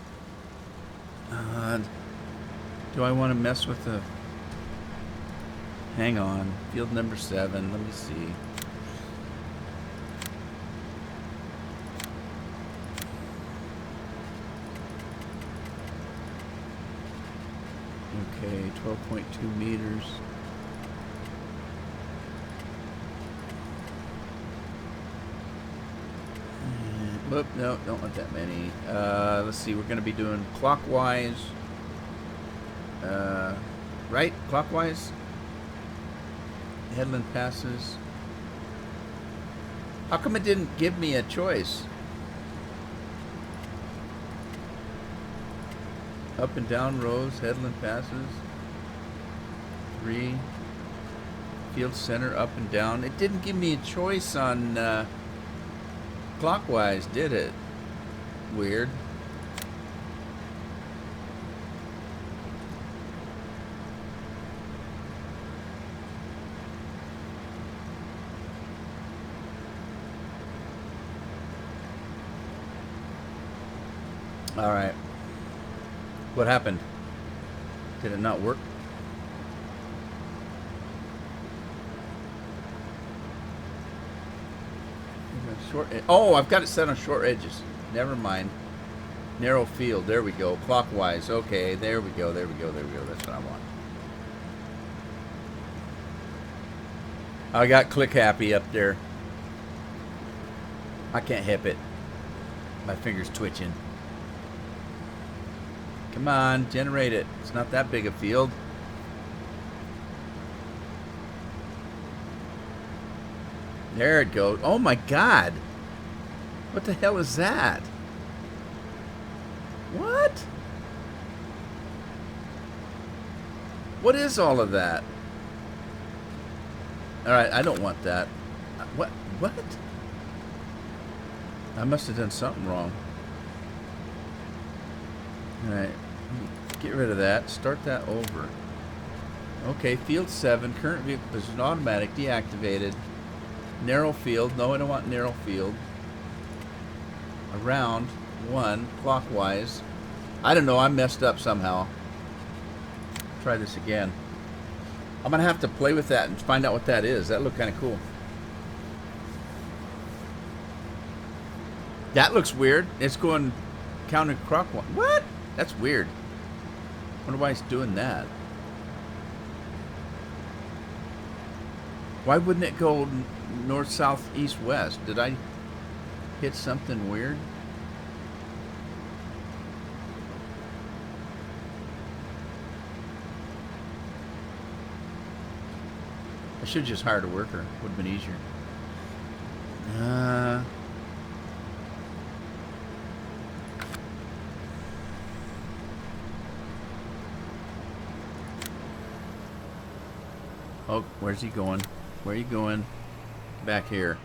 I want to mess with the... Hang on. Field number 7. Let me see. Okay, 12.2 meters. Whoop, no, don't want that many. Let's see, we're going to be doing clockwise. Right? Clockwise? Headland passes. How come it didn't give me a choice? Up and down rows, headland passes. 3. Field center, up and down. It didn't give me a choice on clockwise, did it? Weird. All right. What happened? Did it not work? Short. Oh, I've got it set on short edges. Never mind. Narrow field. There we go. Clockwise. Okay. There we go. There we go. There we go. That's what I want. I got click happy up there. I can't hip it. My finger's twitching. Come on, generate it. It's not that big a field. There it goes. Oh my God. What the hell is that? What? What is all of that? All right, I don't want that. What? What? I must have done something wrong. Alright. Get rid of that. Start that over. Okay, field 7. Current vehicle position automatic. Deactivated. Narrow field. No, I don't want narrow field. Around 1. Clockwise. I don't know. I messed up somehow. Try this again. I'm going to have to play with that and find out what that is. That looked kind of cool. That looks weird. It's going counterclockwise. What? That's weird. Wonder why it's doing that. Why wouldn't it go north, south, east, west? Did I hit something weird? I should have just hired a worker. Would have been easier. Oh, where's he going? Where are you going? Back here.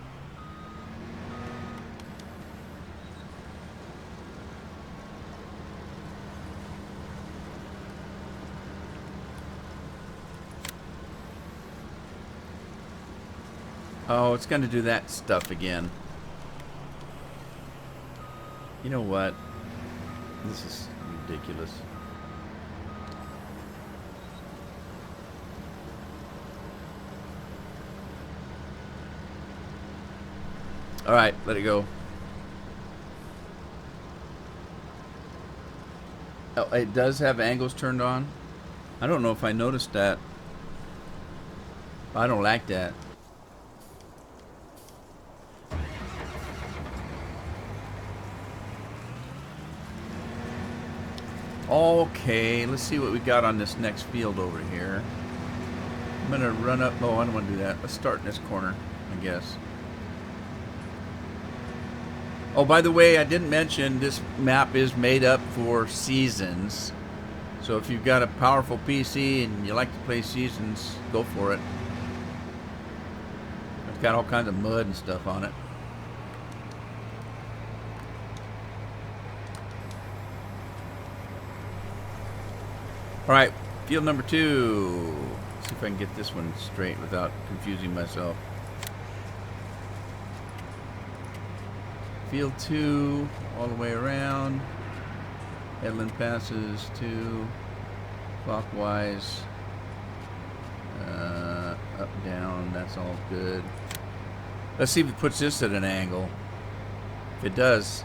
Oh, it's going to do that stuff again. You know what? This is ridiculous. All right, let it go. Oh, it does have angles turned on. I don't know if I noticed that. I don't like that. Okay, let's see what we got on this next field over here. I'm gonna run up. Oh, I don't want to do that. Let's start in this corner, I guess. Oh, by the way, I didn't mention this map is made up for seasons. So if you've got a powerful PC and you like to play seasons, go for it. It's got all kinds of mud and stuff on it. All right, field number 2. Let's see if I can get this one straight without confusing myself. Field 2, all the way around. Headland passes 2, clockwise, up, down, that's all good. Let's see if it puts this at an angle. If it does.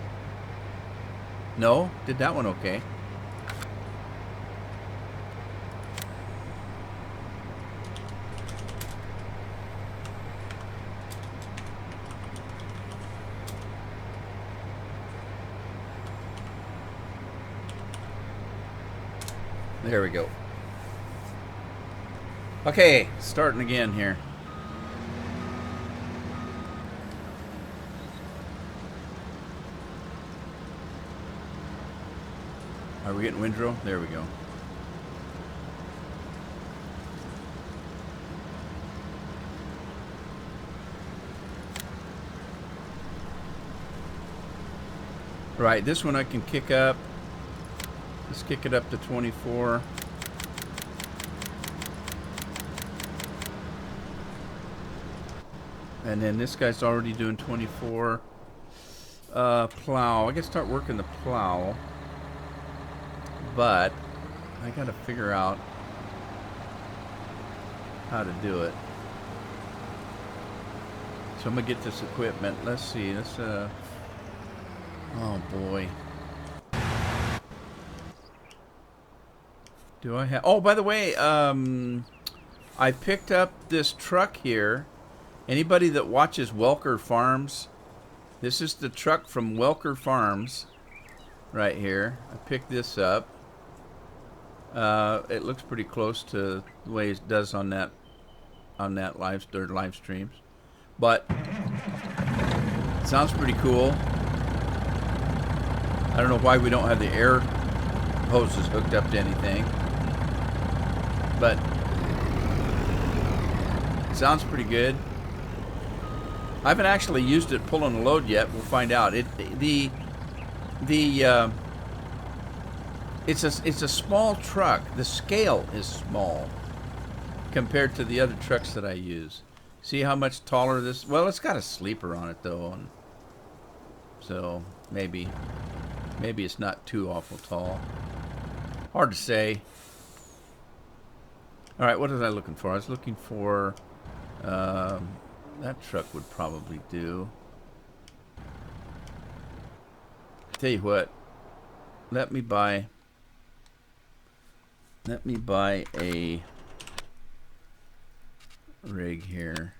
No? Did that one okay. There we go. Okay, starting again here. Are we getting windrow? There we go. Right, this one I can kick up. Let's kick it up to 24. And then this guy's already doing 24. Plow. I gotta start working the plow. But I gotta figure out how to do it. So I'm gonna get this equipment. Let's see. Let's oh boy. Do I have... Oh, by the way, I picked up this truck here. Anybody that watches Welker Farms, this is the truck from Welker Farms right here. I picked this up. It looks pretty close to the way it does on that live streams. But it sounds pretty cool. I don't know why we don't have the air hoses hooked up to anything. But it sounds pretty good. I haven't actually used it pulling a load yet. We'll find out. It's a small truck. The scale is small compared to the other trucks that I use. See how much taller this? Well, it's got a sleeper on it though, and so maybe it's not too awful tall. Hard to say. All right, what was I looking for? I was looking for that truck would probably do. Tell you what, let me buy a rig here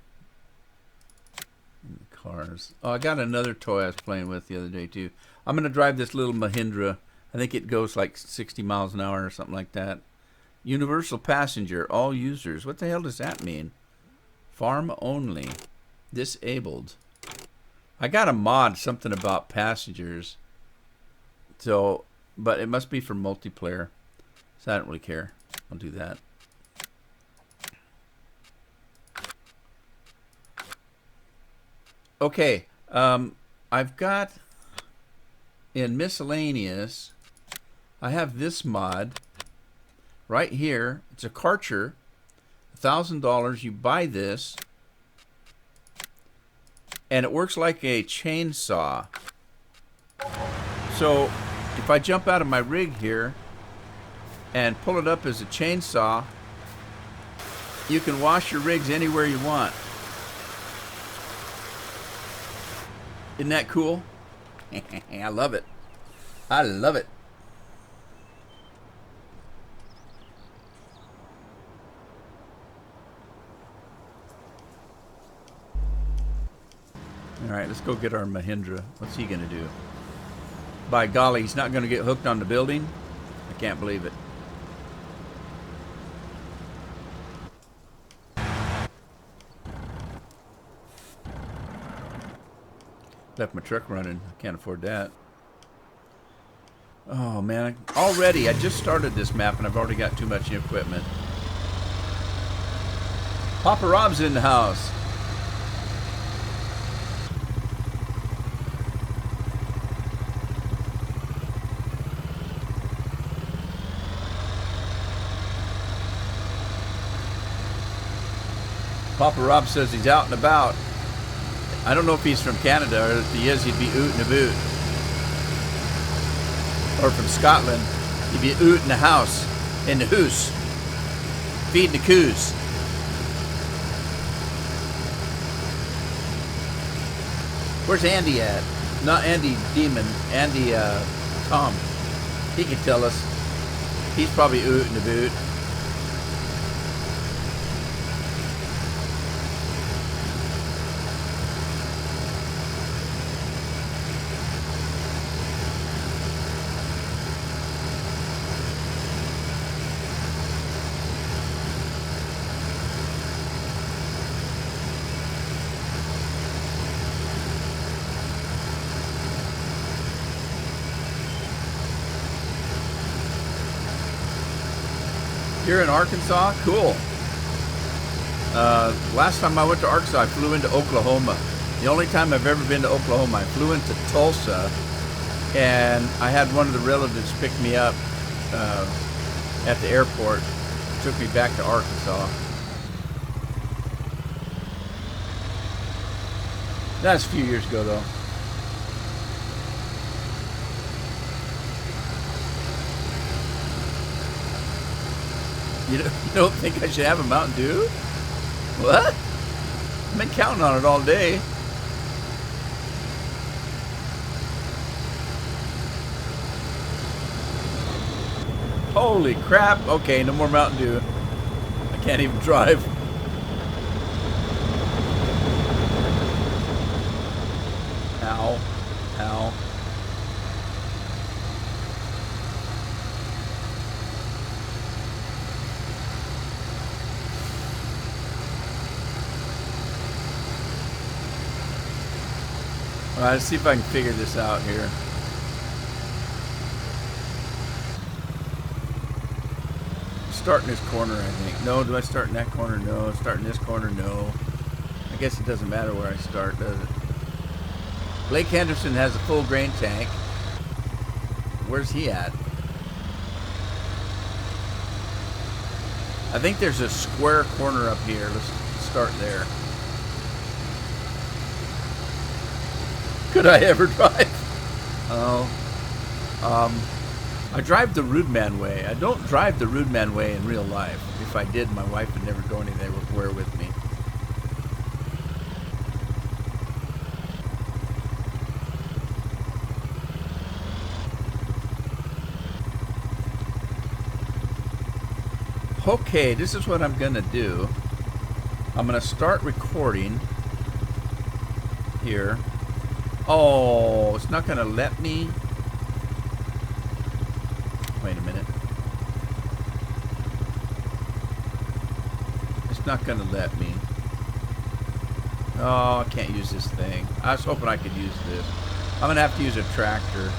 in the cars. Oh, I got another toy I was playing with the other day too. I'm gonna drive this little Mahindra. I think it goes like 60 miles an hour or something like that. Universal passenger, all users. What the hell does that mean? Farm only, disabled. I got a mod, something about passengers. So, but it must be for multiplayer. So I don't really care. I'll do that. Okay, I've got in miscellaneous, I have this mod right here. It's a Karcher, $1,000. You buy this, and it works like a chainsaw. So if I jump out of my rig here and pull it up as a chainsaw, you can wash your rigs anywhere you want. Isn't that cool? I love it. I love it. All right, let's go get our Mahindra. What's he gonna do? By golly, he's not gonna get hooked on the building? I can't believe it. Left my truck running. I can't afford that. Oh man, already I just started this map and I've already got too much equipment. Papa Rob's in the house. Papa Rob says he's out and about. I don't know if he's from Canada, or if he is, he'd be oot in a boot. Or from Scotland, he'd be oot in the house, in the hoose, feeding the coos. Where's Andy at? Not Andy Demon, Andy Tom. He could tell us. He's probably oot in the boot. You're in Arkansas? Cool. Last time I went to Arkansas, I flew into Oklahoma. The only time I've ever been to Oklahoma, I flew into Tulsa, and I had one of the relatives pick me up at the airport. Took me back to Arkansas. That's a few years ago, though. You don't think I should have a Mountain Dew? What? I've been counting on it all day. Holy crap. Okay, no more Mountain Dew. I can't even drive. Ow. Ow. All right, let's see if I can figure this out here. Start in this corner, I think. No, do I start in that corner? No. Start in this corner? No. I guess it doesn't matter where I start, does it? Blake Henderson has a full grain tank. Where's he at? I think there's a square corner up here. Let's start there. Could I ever drive? Oh. I drive the Rudeman way. I don't drive the Rudeman way in real life. If I did, my wife would never go anywhere with me. Okay, this is what I'm gonna do. I'm gonna start recording here. Oh, it's not gonna let me. Wait a minute. It's not gonna let me. Oh, I can't use this thing. I was hoping I could use this. I'm gonna have to use a tractor.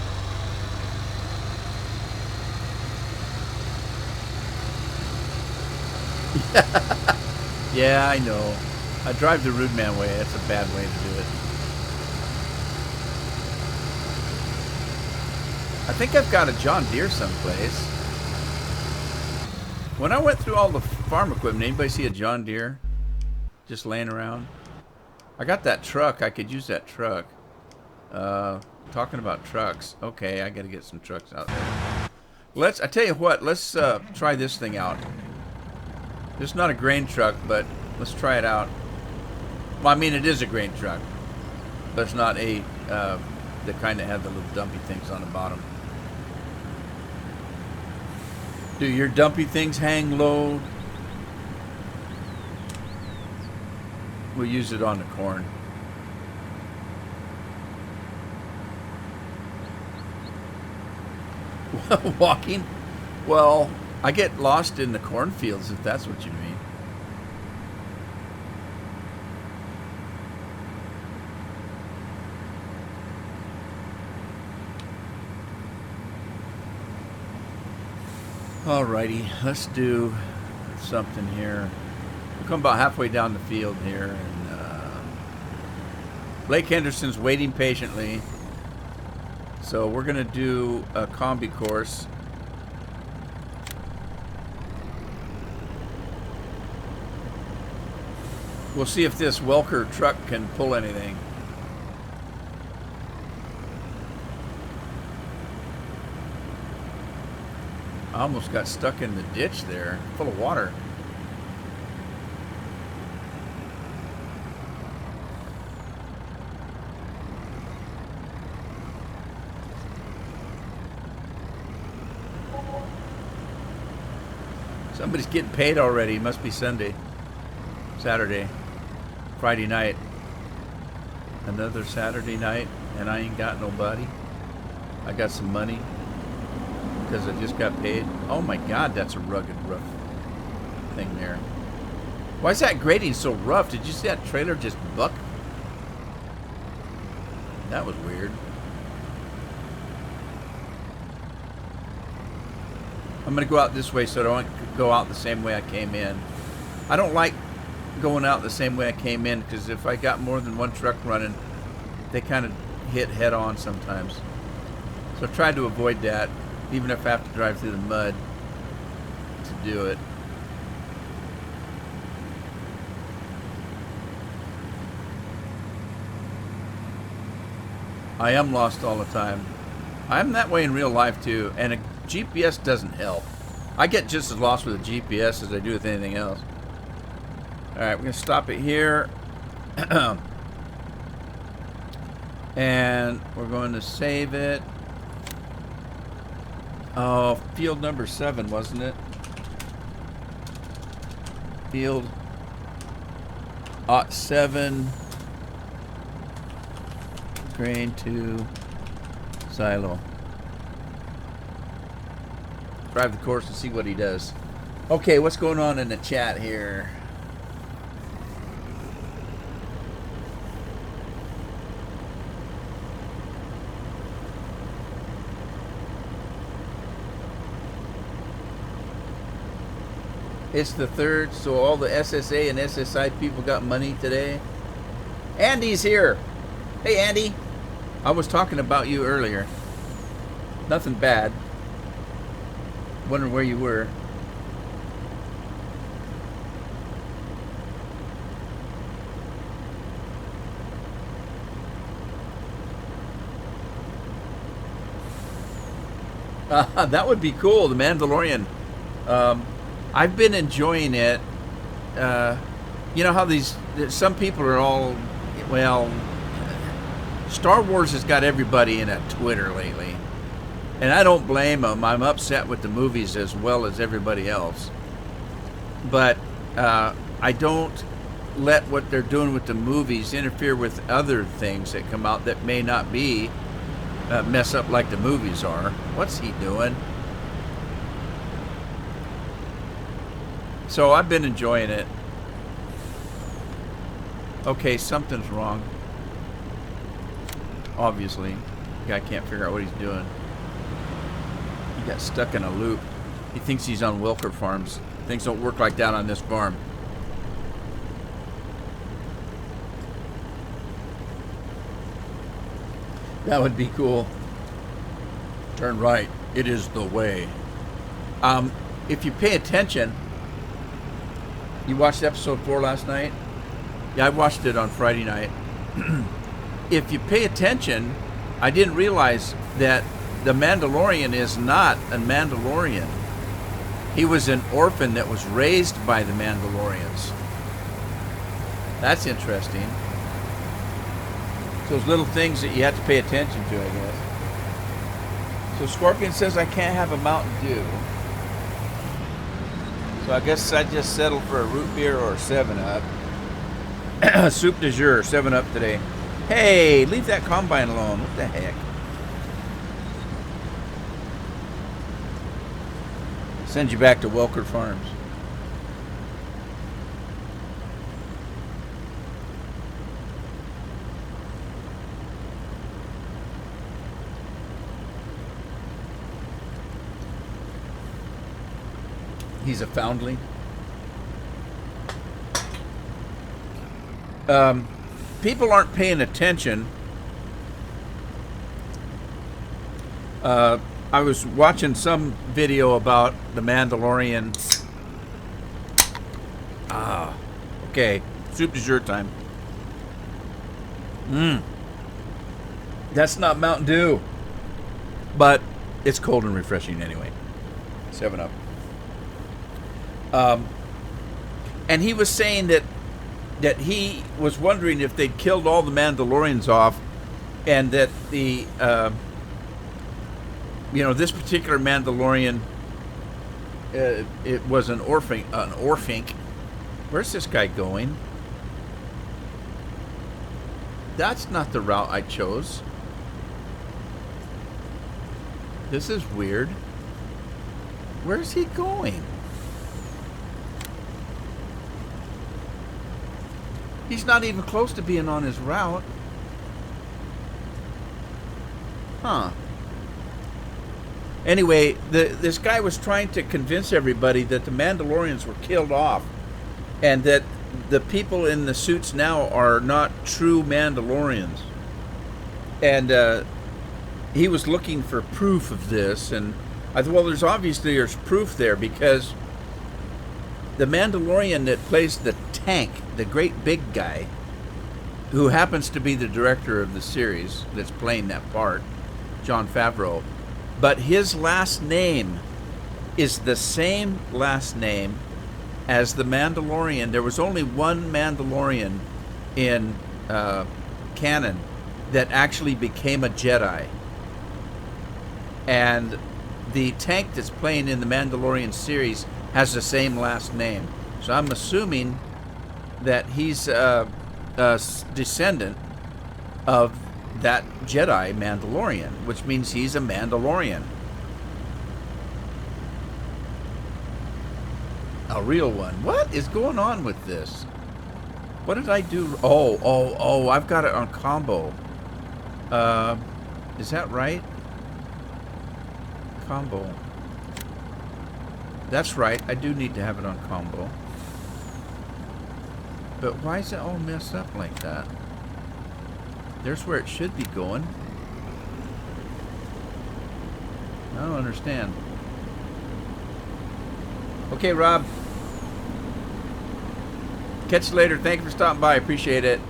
Yeah, I know. I drive the Rudeman way. That's a bad way to do it. I think I've got a John Deere someplace. When I went through all the farm equipment, anybody see a John Deere just laying around? I got that truck. I could use that truck. Talking about trucks. Okay, I got to get some trucks out there. I tell you what, let's try this thing out. It's not a grain truck, but let's try it out. Well, I mean, it is a grain truck, but it's not the kind that have the little dumpy things on the bottom. Do your dumpy things hang low? We'll use it on the corn. Walking? Well, I get lost in the cornfields, if that's what you mean. Alrighty, let's do something here. We'll come about halfway down the field here, and Blake Henderson's waiting patiently. So we're gonna do a combi course. We'll see if this Welker truck can pull anything. I almost got stuck in the ditch there, full of water. Somebody's getting paid already. It must be Sunday, Saturday, Friday night. Another Saturday night, and I ain't got nobody. I got some money because I just got paid. Oh my God, that's a rugged, rough thing there. Why is that grading so rough? Did you see that trailer just buck? That was weird. I'm gonna go out this way so I don't go out the same way I came in. I don't like going out the same way I came in because if I got more than one truck running, they kind of hit head on sometimes. So I tried to avoid that, even if I have to drive through the mud to do it. I am lost all the time. I'm that way in real life too, and a GPS doesn't help. I get just as lost with a GPS as I do with anything else. Alright, we're going to stop it here. And we're going to save it. Oh, field number 7, wasn't it? Field 7. Grain to silo. Drive the course and see what he does. Okay, what's going on in the chat here? It's the 3rd, so all the SSA and SSI people got money today. Andy's here. Hey, Andy. I was talking about you earlier. Nothing bad. Wondering where you were. That would be cool. The Mandalorian. I've been enjoying it. You know how some people are all, well, Star Wars has got everybody in a Twitter lately. And I don't blame them. I'm upset with the movies as well as everybody else. But I don't let what they're doing with the movies interfere with other things that come out that may not be mess up like the movies are. What's he doing? So I've been enjoying it. Okay, something's wrong. Obviously. The guy can't figure out what he's doing. He got stuck in a loop. He thinks he's on Wilker Farms. Things don't work like that on this farm. That would be cool. Turn right. It is the way. If you pay attention, you watched episode 4 last night? Yeah, I watched it on Friday night. If you pay attention, I didn't realize that the Mandalorian is not a Mandalorian. He was an orphan that was raised by the Mandalorians. That's interesting. Those little things that you have to pay attention to, I guess. So Scorpion says I can't have a Mountain Dew. So I guess I just settled for a root beer or a 7-Up. Soup du jour, 7-Up today. Hey, leave that combine alone. What the heck? Send you back to Welker Farms. He's a foundling. People aren't paying attention. I was watching some video about the Mandalorian. Okay. Soup du jour time. That's not Mountain Dew. But it's cold and refreshing anyway. 7-Up. And he was saying that he was wondering if they'd killed all the Mandalorians off, and that the this particular Mandalorian it was an orphank. Where's this guy going? That's not the route I chose. This is weird. Where's he going? He's not even close to being on his route. Huh. Anyway, this guy was trying to convince everybody that the Mandalorians were killed off, and that the people in the suits now are not true Mandalorians. And he was looking for proof of this, and I thought, well, there's proof there, because the Mandalorian that plays the tank, the great big guy, who happens to be the director of the series that's playing that part, Jon Favreau, but his last name is the same last name as the Mandalorian. There was only one Mandalorian in canon that actually became a Jedi. And the tank that's playing in the Mandalorian series has the same last name. So I'm assuming that he's a descendant of that Jedi Mandalorian, which means he's a Mandalorian. A real one. What is going on with this? What did I do? Oh, I've got it on combo. Is that right? Combo. That's right. I do need to have it on combo. But why is it all messed up like that? There's where it should be going. I don't understand. Okay, Rob. Catch you later. Thank you for stopping by. Appreciate it.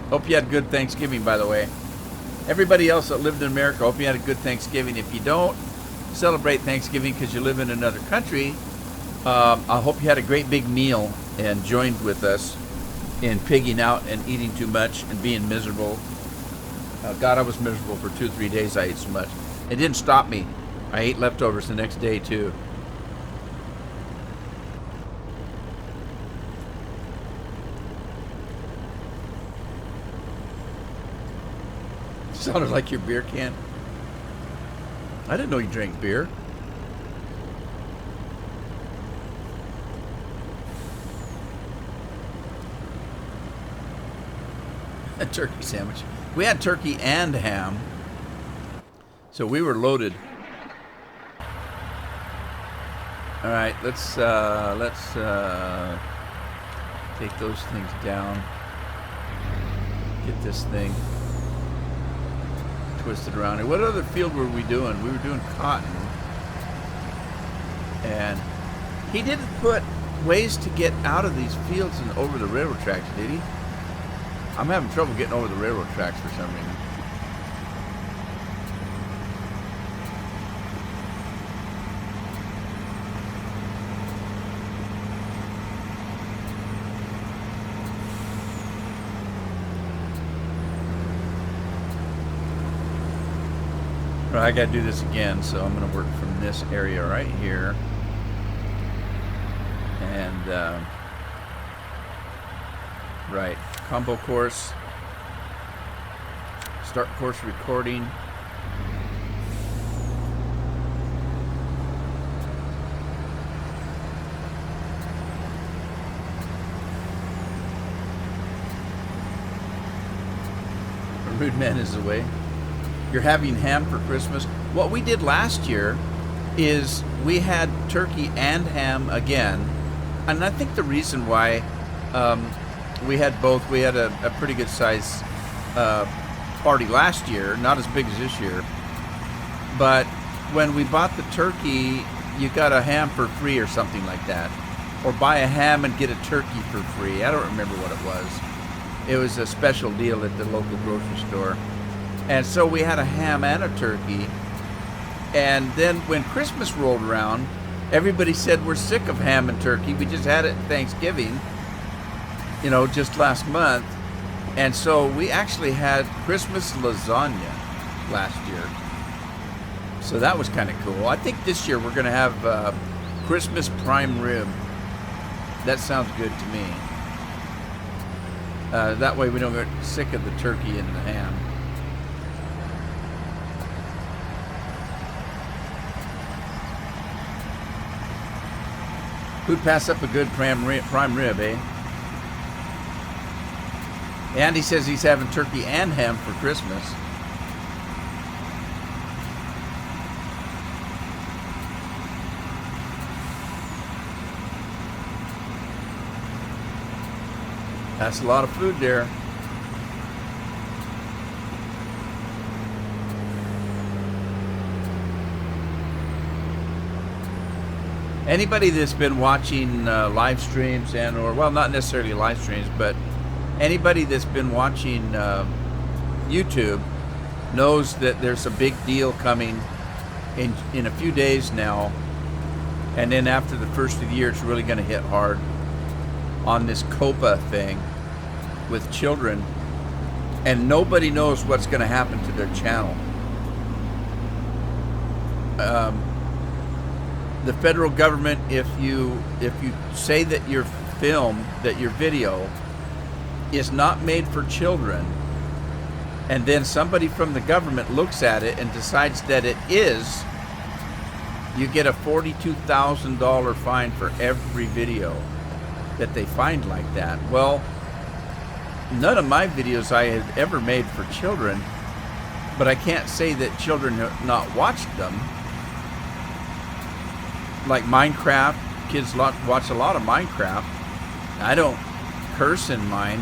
Hope you had a good Thanksgiving, by the way. Everybody else that lived in America, hope you had a good Thanksgiving. If you don't celebrate Thanksgiving because you live in another country, I hope you had a great big meal and joined with us in pigging out and eating too much and being miserable. God, I was miserable for 2-3 days. I ate so much. It didn't stop me. I ate leftovers the next day, too. Sounded like your beer can. I didn't know you drank beer. A turkey sandwich. We had turkey and ham, so we were loaded. All right, let's take those things down. Get this thing twisted around here. What other field were we doing? We were doing cotton. And he didn't put ways to get out of these fields and over the railroad tracks, did he? I'm having trouble getting over the railroad tracks for some reason. I gotta do this again, so I'm gonna work from this area right here, and right, combo course, start course recording. A rude man is away. You're having ham for Christmas. What we did last year is we had turkey and ham again, and I think the reason why we had both, we had a pretty good size party last year, not as big as this year, but when we bought the turkey, you got a ham for free or something like that, or buy a ham and get a turkey for free. I don't remember what it was. It was a special deal at the local grocery store. And so we had a ham and a turkey. And then when Christmas rolled around, everybody said, we're sick of ham and turkey. We just had it at Thanksgiving, you know, just last month. And so we actually had Christmas lasagna last year. So that was kind of cool. I think this year we're going to have Christmas prime rib. That sounds good to me. That way we don't get sick of the turkey and the ham. Who'd pass up a good prime rib, eh? Andy says he's having turkey and ham for Christmas. That's a lot of food there. Anybody that's been watching live streams and or, well, not necessarily live streams, but anybody that's been watching YouTube knows that there's a big deal coming in a few days now. And then after the first of the year, it's really going to hit hard on this COPPA thing with children. And nobody knows what's going to happen to their channel. The federal government, if you say that your film, that your video is not made for children, and then somebody from the government looks at it and decides that it is, you get a $42,000 fine for every video that they find like that. Well, none of my videos I had ever made for children, but I can't say that children have not watched them. Like Minecraft, kids watch a lot of Minecraft. I don't curse in mine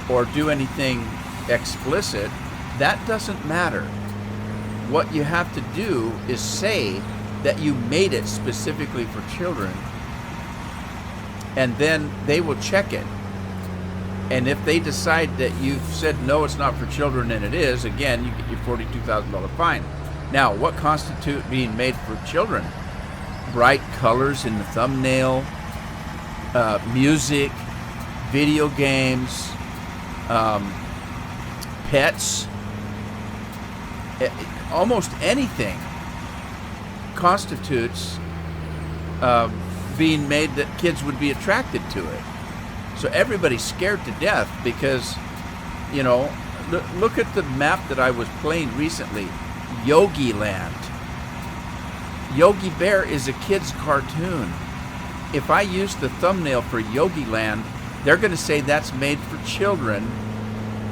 or do anything explicit, that doesn't matter. What you have to do is say that you made it specifically for children, and then they will check it. And if they decide that you've said no, it's not for children, and it is, again, you get your $42,000 fine. Now, what constitutes being made for children? Bright colors in the thumbnail, music, video games, pets, almost anything constitutes being made that kids would be attracted to it. So everybody's scared to death because, you know, look at the map that I was playing recently, Yogi Land. Yogi Bear is a kid's cartoon. If I use the thumbnail for Yogi Land, they're going to say that's made for children,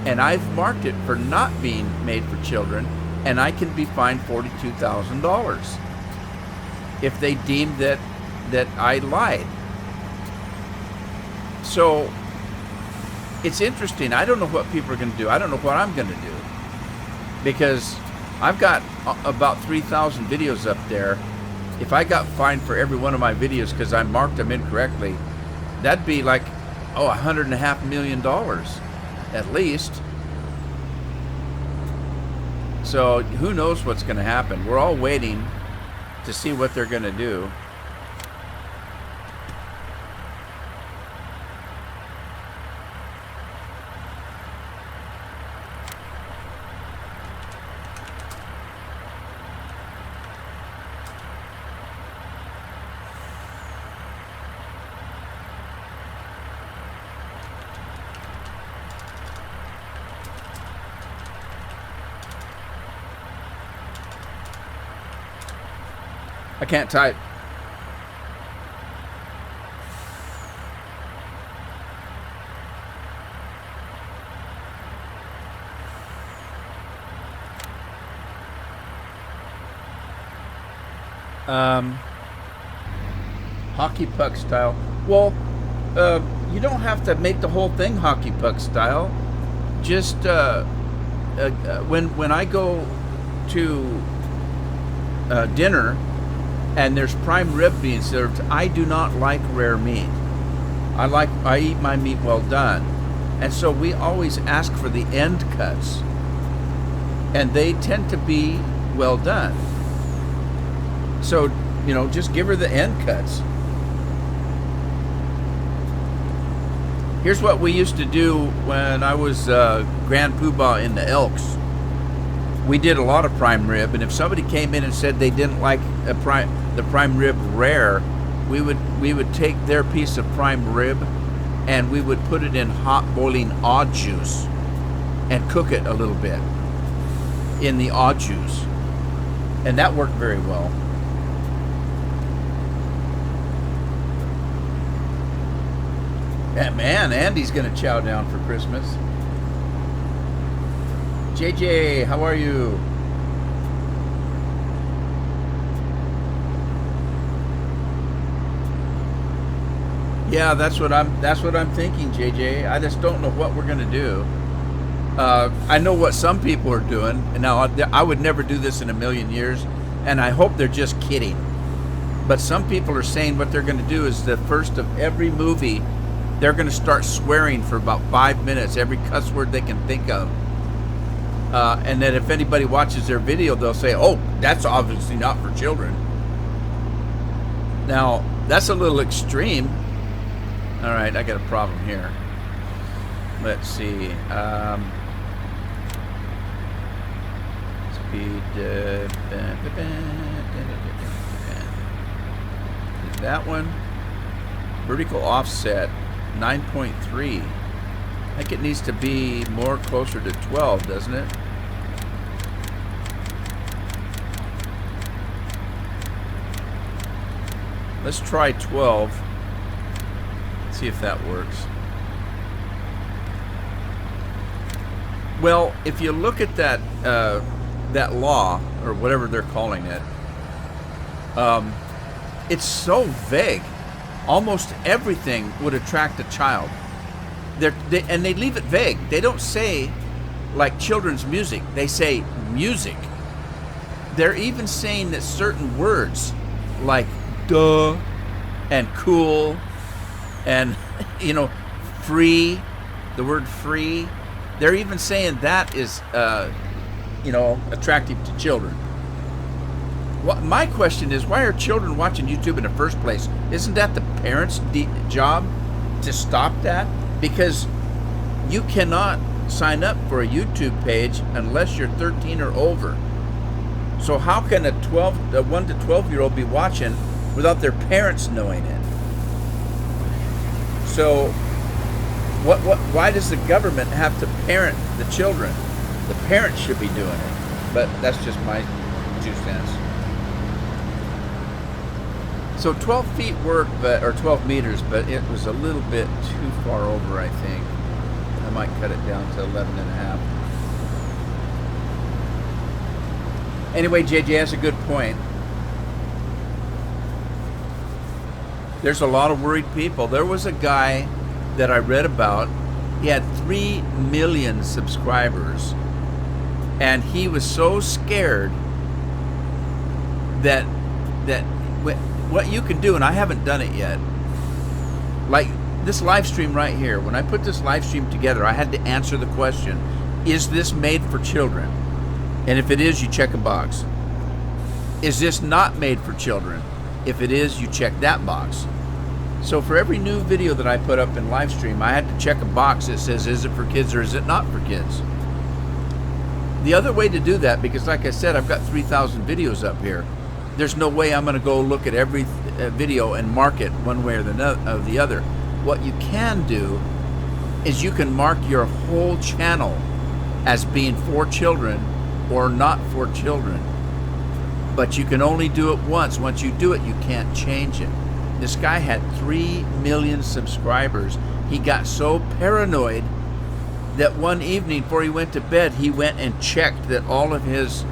and I've marked it for not being made for children, and I can be fined $42,000 if they deem that I lied. So it's interesting. I don't know what people are going to do. I don't know what I'm going to do, because I've got about 3,000 videos up there. If I got fined for every one of my videos because I marked them incorrectly, that'd be like, $150 million at least. So who knows what's going to happen? We're all waiting to see what they're going to do. I can't type. Hockey puck style. Well, you don't have to make the whole thing hockey puck style. Just when I go to dinner and there's prime rib being served, I do not like rare meat. I eat my meat well done, and so we always ask for the end cuts, and they tend to be well done. So, you know, just give her the end cuts. Here's what we used to do when I was Grand Poobah in the Elks. We did a lot of prime rib, and if somebody came in and said they didn't like the prime rib rare, we would take their piece of prime rib and we would put it in hot boiling odd juice and cook it a little bit in the odd juice, and that worked very well. And man, Andy's gonna chow down for Christmas. JJ, how are you? Yeah, that's what I'm thinking, JJ. I just don't know what we're gonna do. I know what some people are doing, and now I would never do this in a million years, and I hope they're just kidding. But some people are saying what they're gonna do is the first of every movie, they're gonna start swearing for about 5 minutes, every cuss word they can think of. And then if anybody watches their video, they'll say, oh, that's obviously not for children. Now, that's a little extreme. All right, I got a problem here. Let's see. Speed. That one. Vertical offset, 9.3. I think it needs to be more closer to 12, doesn't it? Let's try 12. See if that works. Well, if you look at that that law, or whatever they're calling it, it's so vague. Almost everything would attract a child. And they leave it vague. They don't say like children's music. They say music. They're even saying that certain words like duh and cool and, you know, free, the word free, they're even saying that is, you know, attractive to children. My question is, why are children watching YouTube in the first place? Isn't that the parents' job to stop that? Because you cannot sign up for a YouTube page unless you're 13 or over. So how can a 1 to 12-year-old be watching without their parents knowing it? So why does the government have to parent the children? The parents should be doing it. But that's just my 2 cents. So 12 feet worked, or 12 meters, but it was a little bit too far over, I think. I might cut it down to 11 and a half. Anyway, JJ has a good point. There's a lot of worried people. There was a guy that I read about. He had 3 million subscribers, and he was so scared that what you can do, and I haven't done it yet, like this live stream right here, when I put this live stream together, I had to answer the question, is this made for children? And if it is, you check a box. Is this not made for children? If it is, you check that box. So for every new video that I put up in live stream, I had to check a box that says, is it for kids or is it not for kids? The other way to do that, because like I said, I've got 3,000 videos up here. There's no way I'm going to go look at every video and mark it one way or the other. What you can do is you can mark your whole channel as being for children or not for children. But you can only do it once. Once you do it, you can't change it. This guy had 3 million subscribers. He got so paranoid that one evening before he went to bed, he went and checked that all of his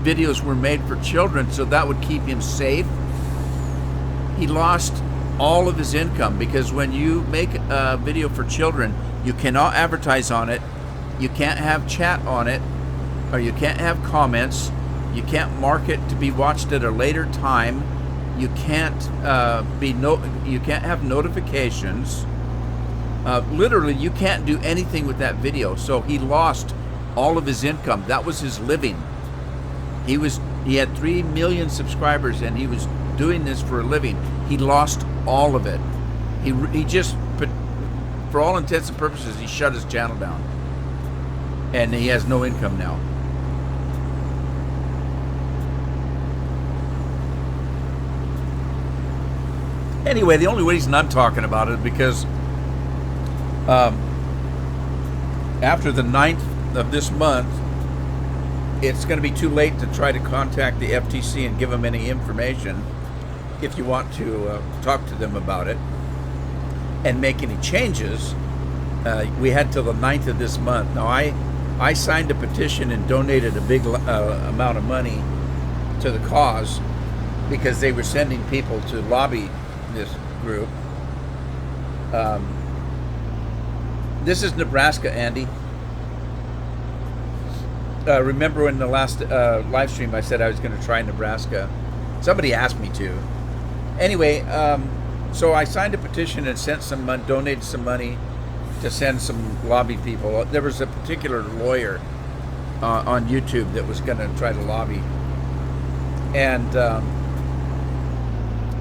videos were made for children, so that would keep him safe. He lost all of his income, because when you make a video for children, you cannot advertise on it, you can't have chat on it, or you can't have comments, you can't mark it to be watched at a later time, you can't you can't have notifications. Literally, you can't do anything with that video. So he lost all of his income. That was his living. He had 3 million subscribers, and he was doing this for a living. He lost all of it. He just, for all intents and purposes, he shut his channel down, and he has no income now. Anyway, the only reason I'm talking about it is because after the 9th of this month, it's going to be too late to try to contact the FTC and give them any information if you want to talk to them about it and make any changes. We had till the 9th of this month. Now, I signed a petition and donated a big amount of money to the cause because they were sending people to lobby this group. This is Nebraska, Andy. Remember in the last live stream I said I was going to try Nebraska? Somebody asked me to. Anyway, so I signed a petition and sent some money, donated some money to send some lobby people. There was a particular lawyer on YouTube that was going to try to lobby. And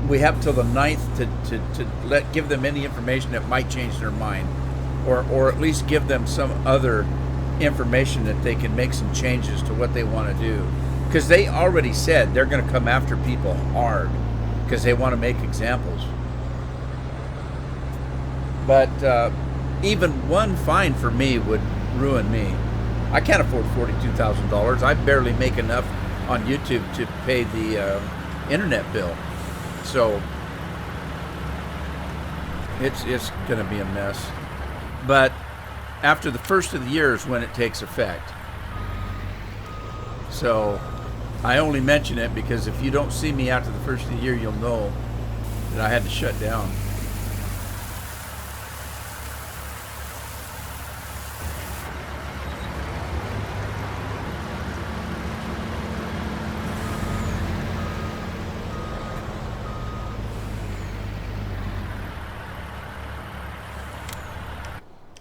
we have till the 9th to give them any information that might change their mind, or at least give them some other information that they can make some changes to what they want to do, because they already said they're going to come after people hard because they want to make examples. But even one fine for me would ruin me. I can't afford $42,000. I barely make enough on YouTube to pay the internet bill, so it's going to be a mess. But after the first of the year is when it takes effect. So I only mention it because if you don't see me after the first of the year, you'll know that I had to shut down.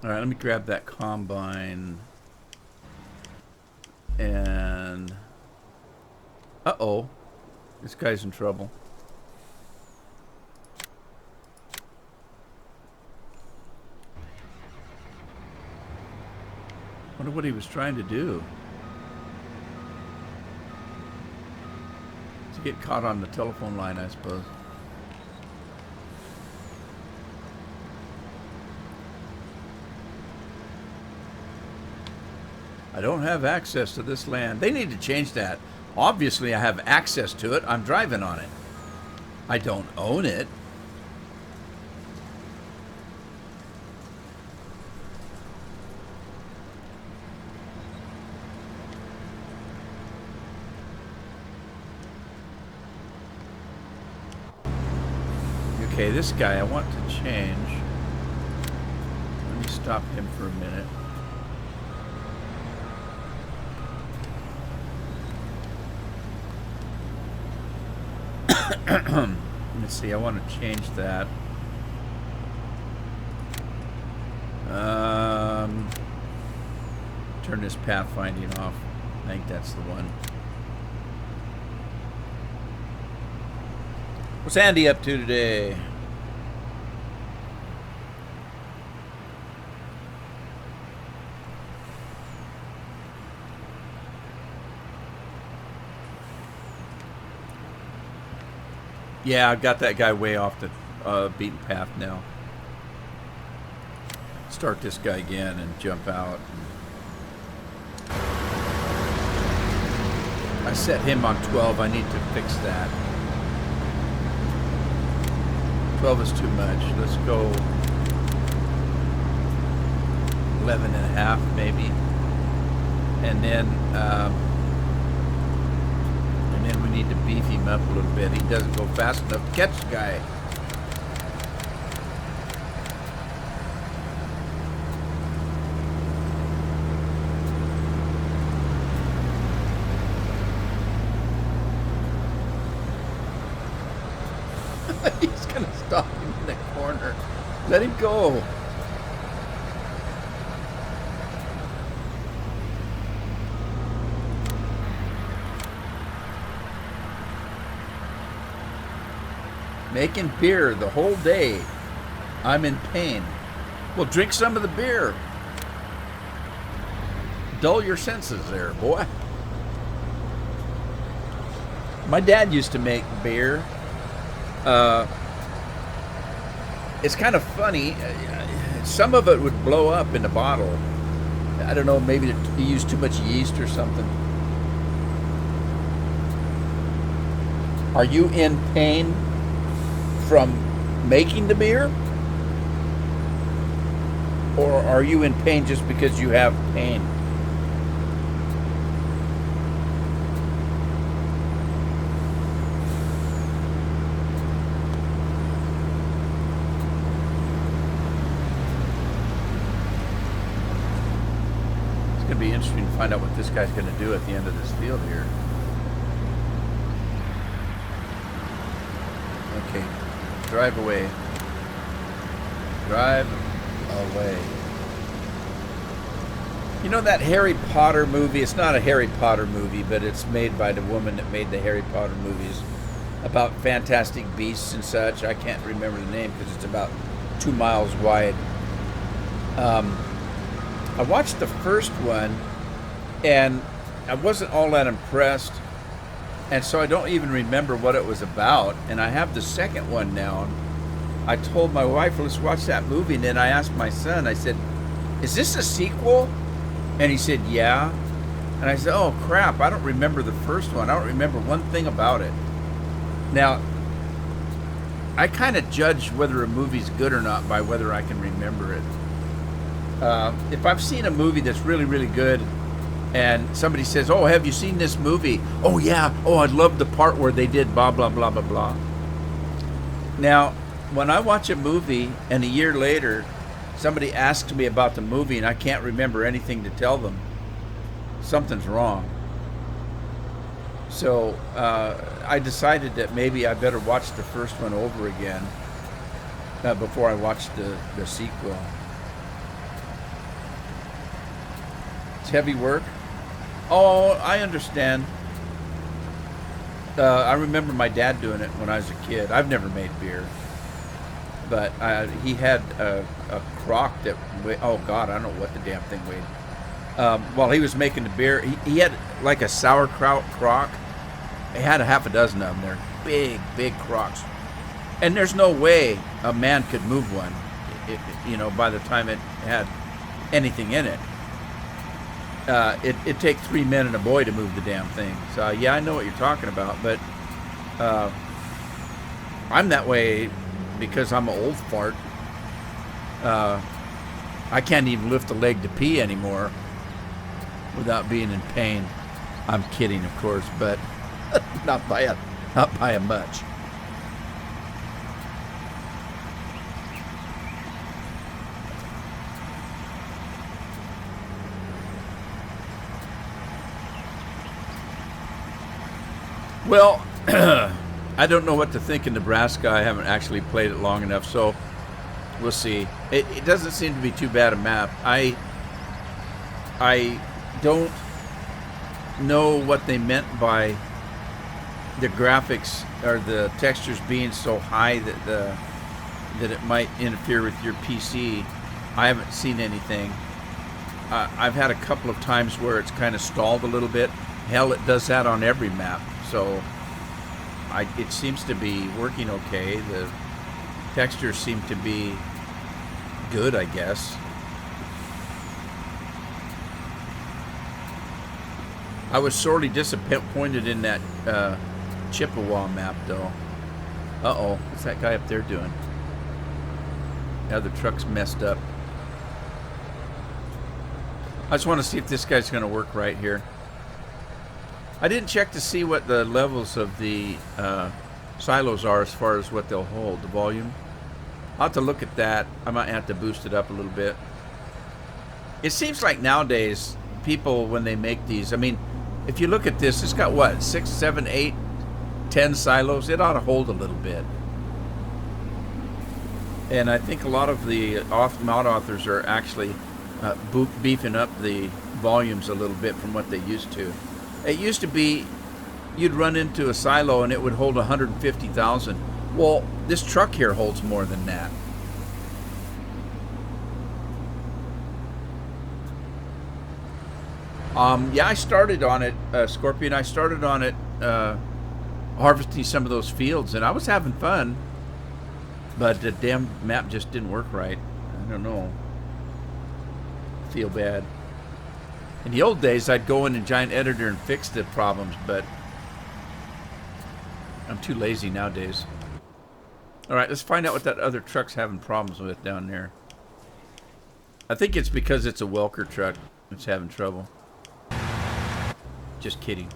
All right, let me grab that combine. And uh-oh, this guy's in trouble. Wonder what he was trying to do. To get caught on the telephone line, I suppose. I don't have access to this land. They need to change that. Obviously, I have access to it. I'm driving on it. I don't own it. Okay, this guy I want to change. Let me stop him for a minute. Let's see, I want to change that. Turn this pathfinding off. I think that's the one. What's Andy up to today? Yeah, I've got that guy way off the beaten path now. Start this guy again and jump out. I set him on 12. I need to fix that. 12 is too much. Let's go 11 and a half maybe. And then we need to beef him up a little bit. He doesn't go fast enough to catch the guy. He's gonna stop him in the corner. Let him go. Making beer the whole day. I'm in pain. Well, drink some of the beer. Dull your senses there, boy. My dad used to make beer. It's kind of funny. Some of it would blow up in the bottle. I don't know, maybe he used too much yeast or something. Are you in pain from making the beer? Or are you in pain just because you have pain? It's going to be interesting to find out what this guy's going to do at the end of this field here. Okay. Drive away. Drive away. You know that Harry Potter movie? It's not a Harry Potter movie, but it's made by the woman that made the Harry Potter movies about fantastic beasts and such. I can't remember the name because it's about 2 miles wide. I watched the first one and I wasn't all that impressed. And so I don't even remember what it was about. And I have the second one now. I told my wife, let's watch that movie. And then I asked my son, I said, is this a sequel? And he said, yeah. And I said, oh, crap, I don't remember the first one. I don't remember one thing about it. Now, I kind of judge whether a movie's good or not by whether I can remember it. If I've seen a movie that's really, really good, and somebody says, oh, have you seen this movie? Oh, yeah. Oh, I love the part where they did blah, blah, blah, blah, blah. Now, when I watch a movie and a year later, somebody asks me about the movie and I can't remember anything to tell them, something's wrong. So I decided that maybe I better watch the first one over again before I watch the sequel. It's heavy work. Oh, I understand. I remember my dad doing it when I was a kid. I've never made beer, but he had a crock that weighed, oh God, I don't know what the damn thing weighed. While he was making the beer, he had like a sauerkraut crock. He had a half a dozen of them. They're big, big crocks. And there's no way a man could move one, by the time it had anything in it. It'd take 3 men and a boy to move the damn thing. So, yeah, I know what you're talking about. But I'm that way because I'm an old fart. I can't even lift a leg to pee anymore without being in pain. I'm kidding, of course, but not by a much. Well, I don't know what to think in Nebraska. I haven't actually played it long enough, so we'll see. It doesn't seem to be too bad a map. I don't know what they meant by the graphics or the textures being so high that it might interfere with your PC. I haven't seen anything. I've had a couple of times where it's kind of stalled a little bit. Hell, it does that on every map. So it seems to be working okay. The textures seem to be good, I guess. I was sorely disappointed in that Chippewa map, though. Uh-oh, what's that guy up there doing? Yeah, the truck's messed up. I just want to see if this guy's going to work right here. I didn't check to see what the levels of the silos are as far as what they'll hold, the volume. I'll have to look at that. I might have to boost it up a little bit. It seems like nowadays, people, when they make these, I mean, if you look at this, it's got what, 6, 7, 8, 10 silos? It ought to hold a little bit. And I think a lot of the mod authors are actually beefing up the volumes a little bit from what they used to. It used to be you'd run into a silo and it would hold 150,000. Well, this truck here holds more than that. Yeah, I started on it, Scorpion. I started on it harvesting some of those fields, and I was having fun. But the damn map just didn't work right. I don't know. I feel bad. In the old days, I'd go in a giant editor and fix the problems, but I'm too lazy nowadays. All right, let's find out what that other truck's having problems with down there. I think it's because it's a Welker truck that's having trouble. Just kidding.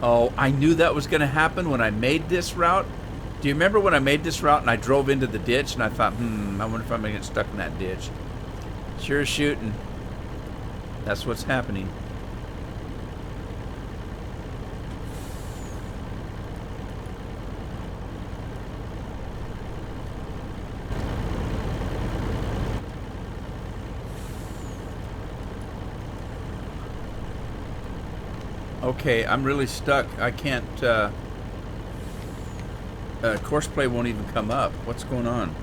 Oh, I knew that was going to happen when I made this route. Do you remember when I made this route and I drove into the ditch and I thought, I wonder if I'm going to get stuck in that ditch. Sure as shooting. That's what's happening. Okay, I'm really stuck. I can't, Courseplay won't even come up. What's going on?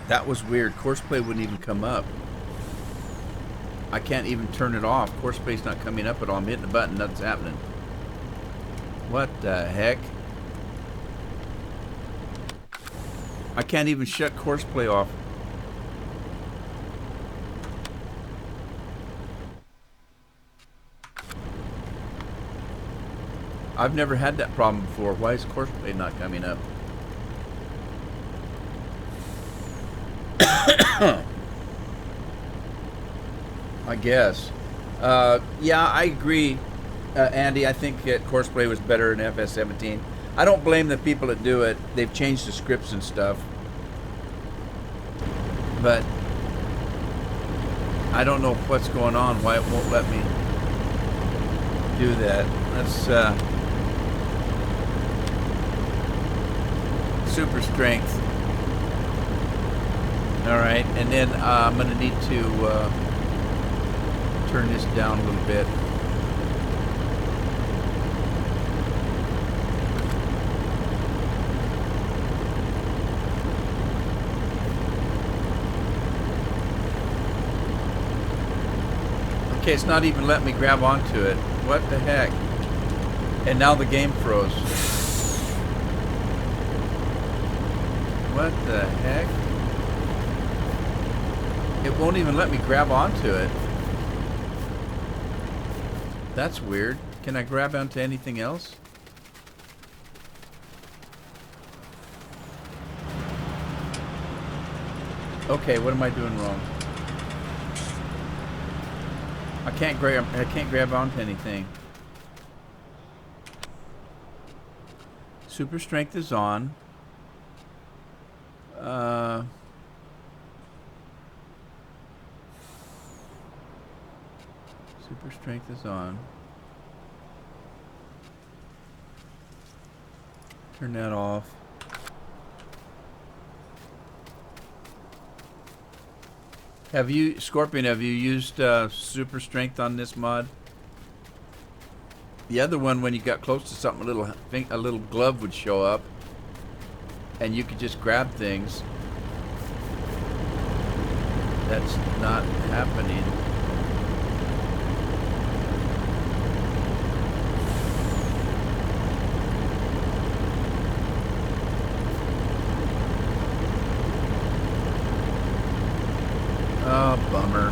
That was weird. Courseplay wouldn't even come up. I can't even turn it off. Courseplay's not coming up at all. I'm hitting the button. Nothing's happening. What the heck? I can't even shut Courseplay off. I've never had that problem before. Why is Courseplay not coming up? I guess. Yeah, I agree, Andy. I think Courseplay was better in FS17. I don't blame the people that do it. They've changed the scripts and stuff. But I don't know what's going on, why it won't let me do that. Let's super strength. All right, and then I'm going to need to turn this down a little bit. Okay, it's not even letting me grab onto it. What the heck? And now the game froze. What the heck? It won't even let me grab onto it. That's weird. Can I grab onto anything else? Okay, what am I doing wrong? I can't grab onto anything. Super strength is on. Super strength is on. Turn that off. Have you, Scorpion, have you used super strength on this mod? The other one, when you got close to something, a little glove would show up, and you could just grab things. That's not happening. Oh, bummer.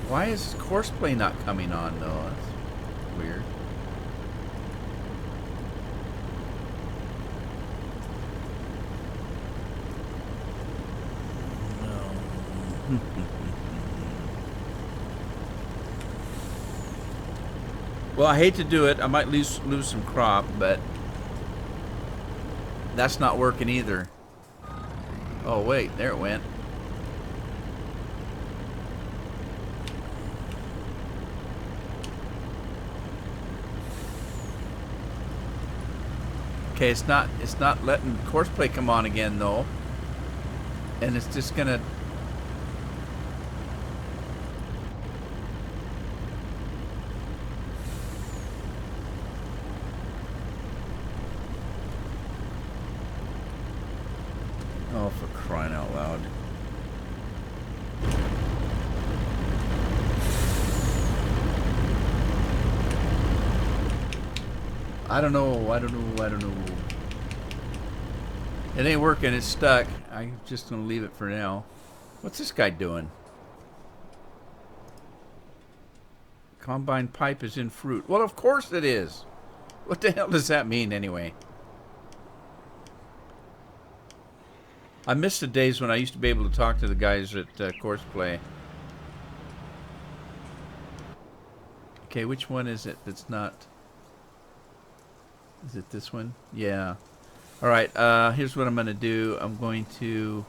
Why is Courseplay not coming on, though? That's weird. No. Well, I hate to do it. I might lose some crop, but that's not working either. Oh, wait. There it went. Okay, it's not letting Courseplay come on again, though. And it's just gonna... Oh, for crying out loud. I don't know. It ain't working. It's stuck. I'm just going to leave it for now. What's this guy doing? Combine pipe is in fruit. Well, of course it is. What the hell does that mean anyway? I miss the days when I used to be able to talk to the guys at Courseplay. Okay, which one is it that's not... Is it this one? Yeah. Alright, here's what I'm going to do. I'm going to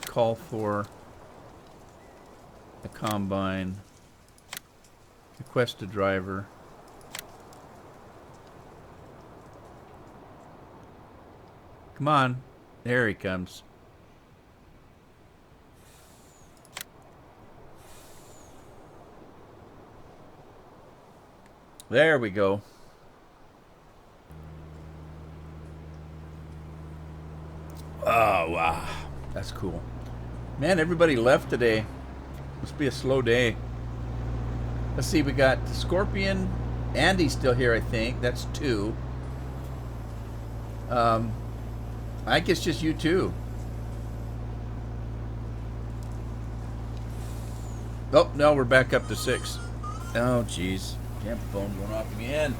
call for a combine. Request a driver. Come on. There he comes. There we go. Oh, wow. That's cool. Man, everybody left today. Must be a slow day. Let's see, we got Scorpion. Andy's still here, I think. That's 2. I guess just you two. Oh, no, we're back up to 6. Oh, jeez. Damn phone going off again.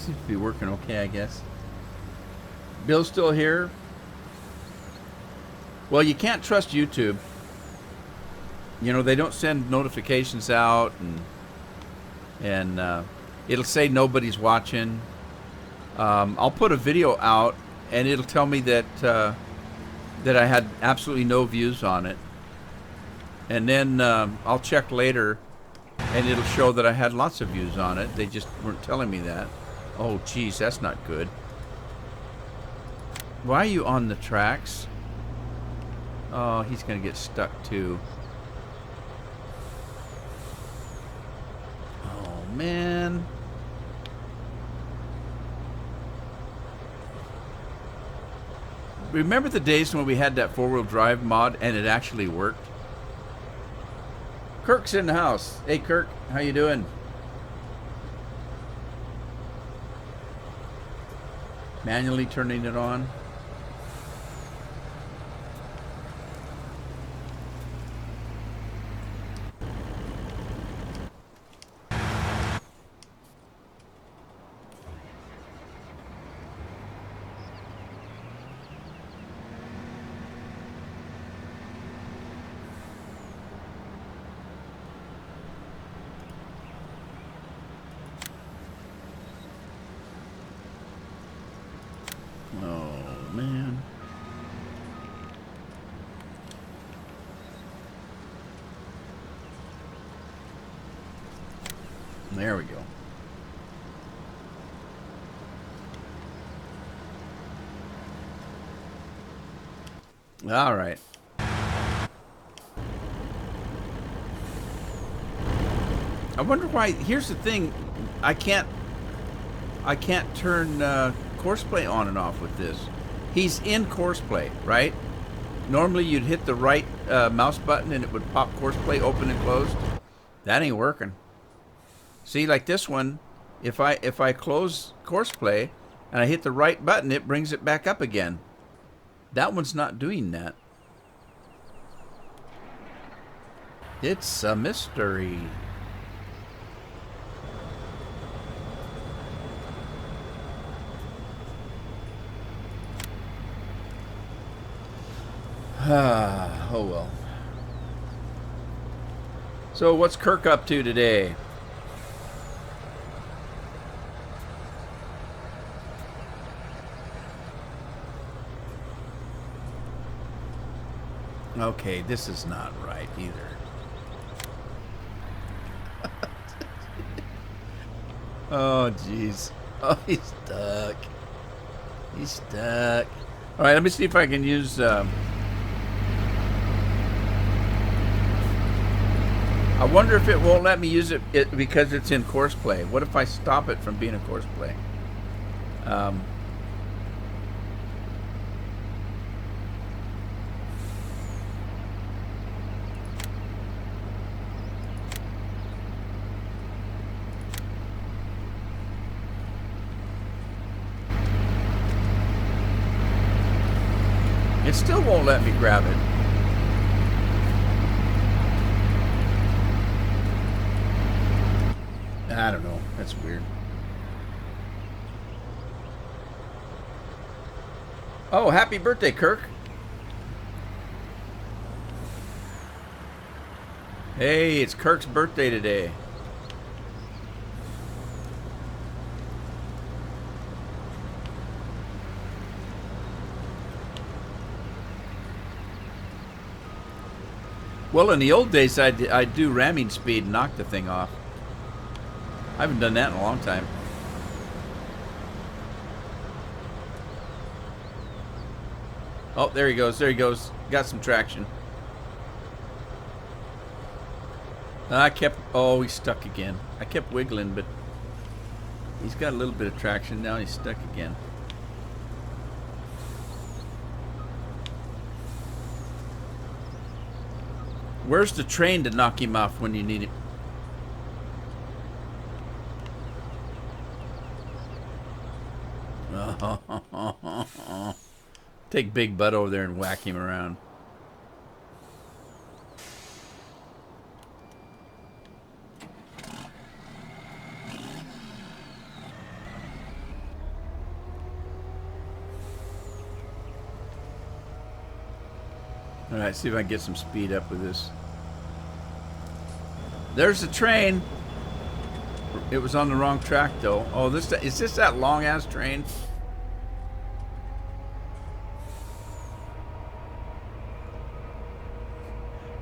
Seems to be working okay, I guess. Bill's still here. Well, you can't trust YouTube. You know, they don't send notifications out, and it'll say nobody's watching. I'll put a video out, and it'll tell me that that I had absolutely no views on it. And then I'll check later, and it'll show that I had lots of views on it. They just weren't telling me that. Oh, geez, that's not good. Why are you on the tracks? Oh, he's going to get stuck, too. Oh, man. Remember the days when we had that four-wheel drive mod and it actually worked? Kirk's in the house. Hey, Kirk, how you doing? Manually turning it on. Oh, man. There we go. All right. I wonder why. Here's the thing. I can't turn course play on and off with this. He's in course play, right? Normally you'd hit the right mouse button and it would pop course play open and closed. That ain't working. See, like this one, if I close course play and I hit the right button, it brings it back up again. That one's not doing that. It's a mystery. Oh well. So what's Kirk up to today? Okay, this is not right either. Oh, jeez. Oh, he's stuck. He's stuck. All right, let me see if I can use... I wonder if it won't let me use it because it's in course play. What if I stop it from being a course play? It still won't let me grab it. I don't know. That's weird. Oh, happy birthday, Kirk. Hey, it's Kirk's birthday today. Well, in the old days, I'd do ramming speed and knock the thing off. I haven't done that in a long time. Oh, there he goes. There he goes. Got some traction. Oh, he's stuck again. I kept wiggling, but he's got a little bit of traction. Now he's stuck again. Where's the train to knock him off when you need it? Take Big Bud over there and whack him around. All right, see if I can get some speed up with this. There's the train. It was on the wrong track, though. Oh, is this that long-ass train?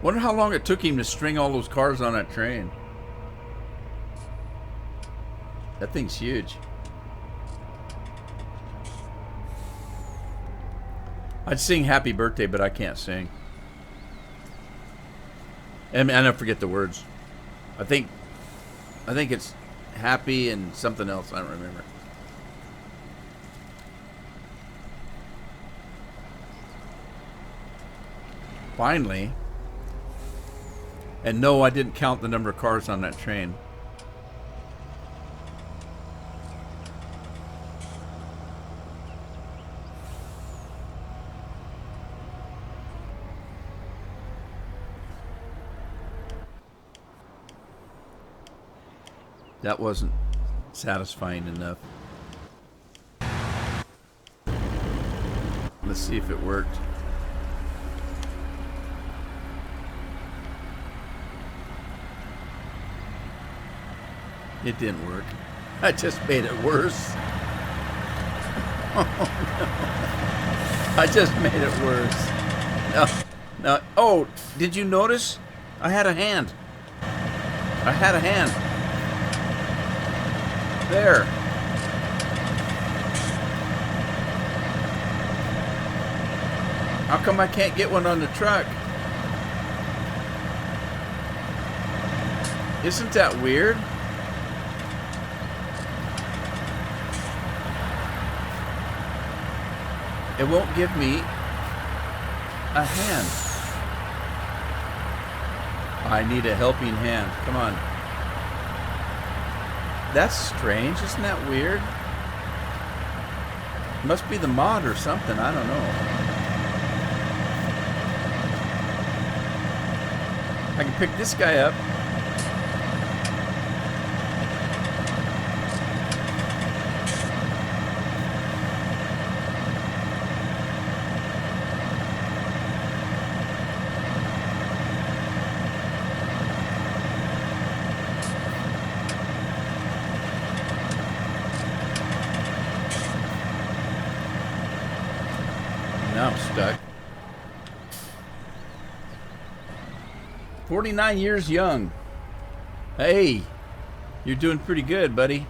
Wonder how long it took him to string all those cars on that train. That thing's huge. I'd sing Happy Birthday, but I can't sing. And I forget the words. I think it's happy and something else. I don't remember. Finally. And no, I didn't count the number of cars on that train. That wasn't satisfying enough. Let's see if it worked. It didn't work. I just made it worse. Oh, no. I just made it worse. No. Oh, did you notice? I had a hand. I had a hand. There. How come I can't get one on the truck? Isn't that weird? It won't give me a hand. I need a helping hand. Come on. That's strange. Isn't that weird? Must be the mod or something. I don't know. I can pick this guy up. Now I'm stuck. 49 years young. Hey, you're doing pretty good, buddy.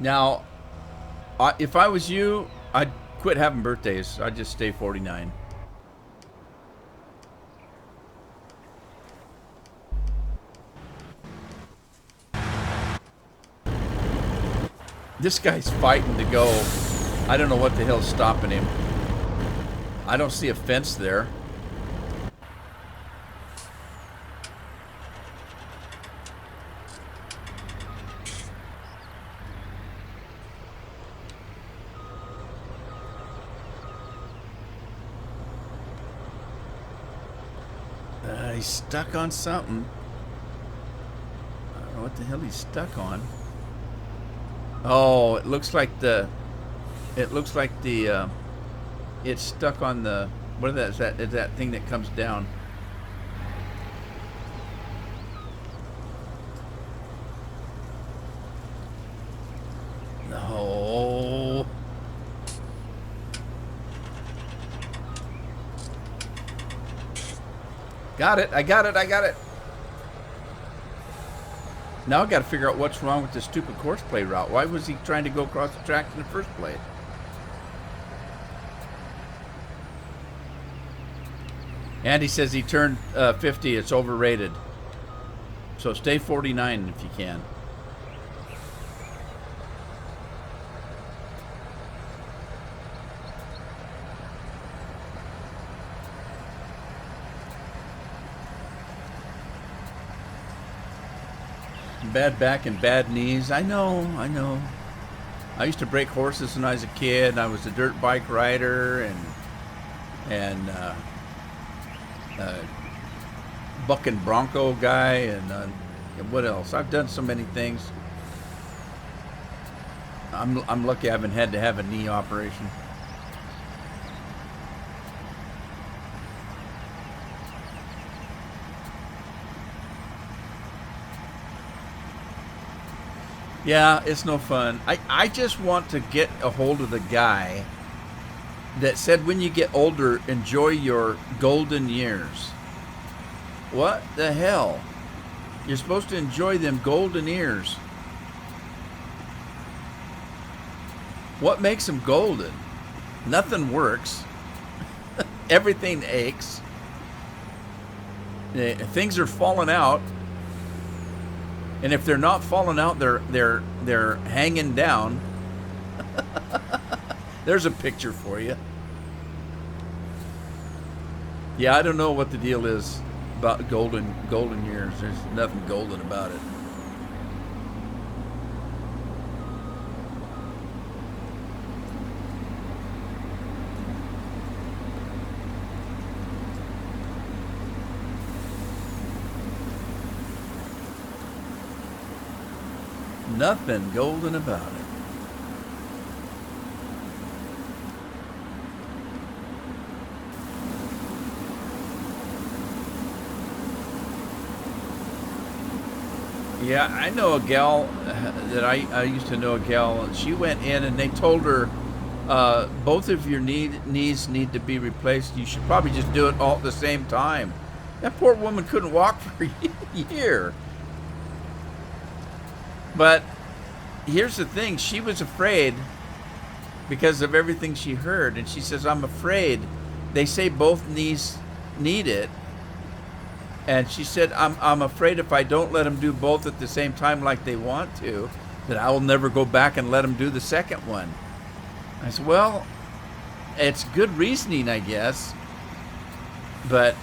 Now, if I was you, I'd quit having birthdays. I'd just stay 49. This guy's fighting to go. I don't know what the hell's stopping him. I don't see a fence there. He's stuck on something. I don't know what the hell he's stuck on. Oh, it looks like the it's stuck on the, what is that? Is that thing that comes down? No. Got it. I got it. Now I got to figure out what's wrong with this stupid horseplay route. Why was he trying to go across the track in the first place? Andy says he turned 50. It's overrated. So stay 49 if you can. Bad back and bad knees. I know. I used to break horses when I was a kid. I was a dirt bike rider and bucking bronco guy and what else? I've done so many things. I'm lucky I haven't had to have a knee operation. Yeah, it's no fun. I just want to get a hold of the guy that said when you get older, enjoy your golden years. What the hell? You're supposed to enjoy them golden years. What makes them golden? Nothing works. Everything aches. Things are falling out. And if they're not falling out, they're hanging down. There's a picture for you. Yeah, I don't know what the deal is about golden years. There's nothing golden about it. Nothing golden about it. Yeah, I know a gal that I used to know a gal, and she went in and they told her, both of your knees need to be replaced. You should probably just do it all at the same time. That poor woman couldn't walk for a year. But here's the thing, she was afraid because of everything she heard, and she says, I'm afraid they say both knees need it. And she said, I'm afraid if I don't let them do both at the same time like they want to, that I will never go back and let them do the second one. I said, well, it's good reasoning, I guess, but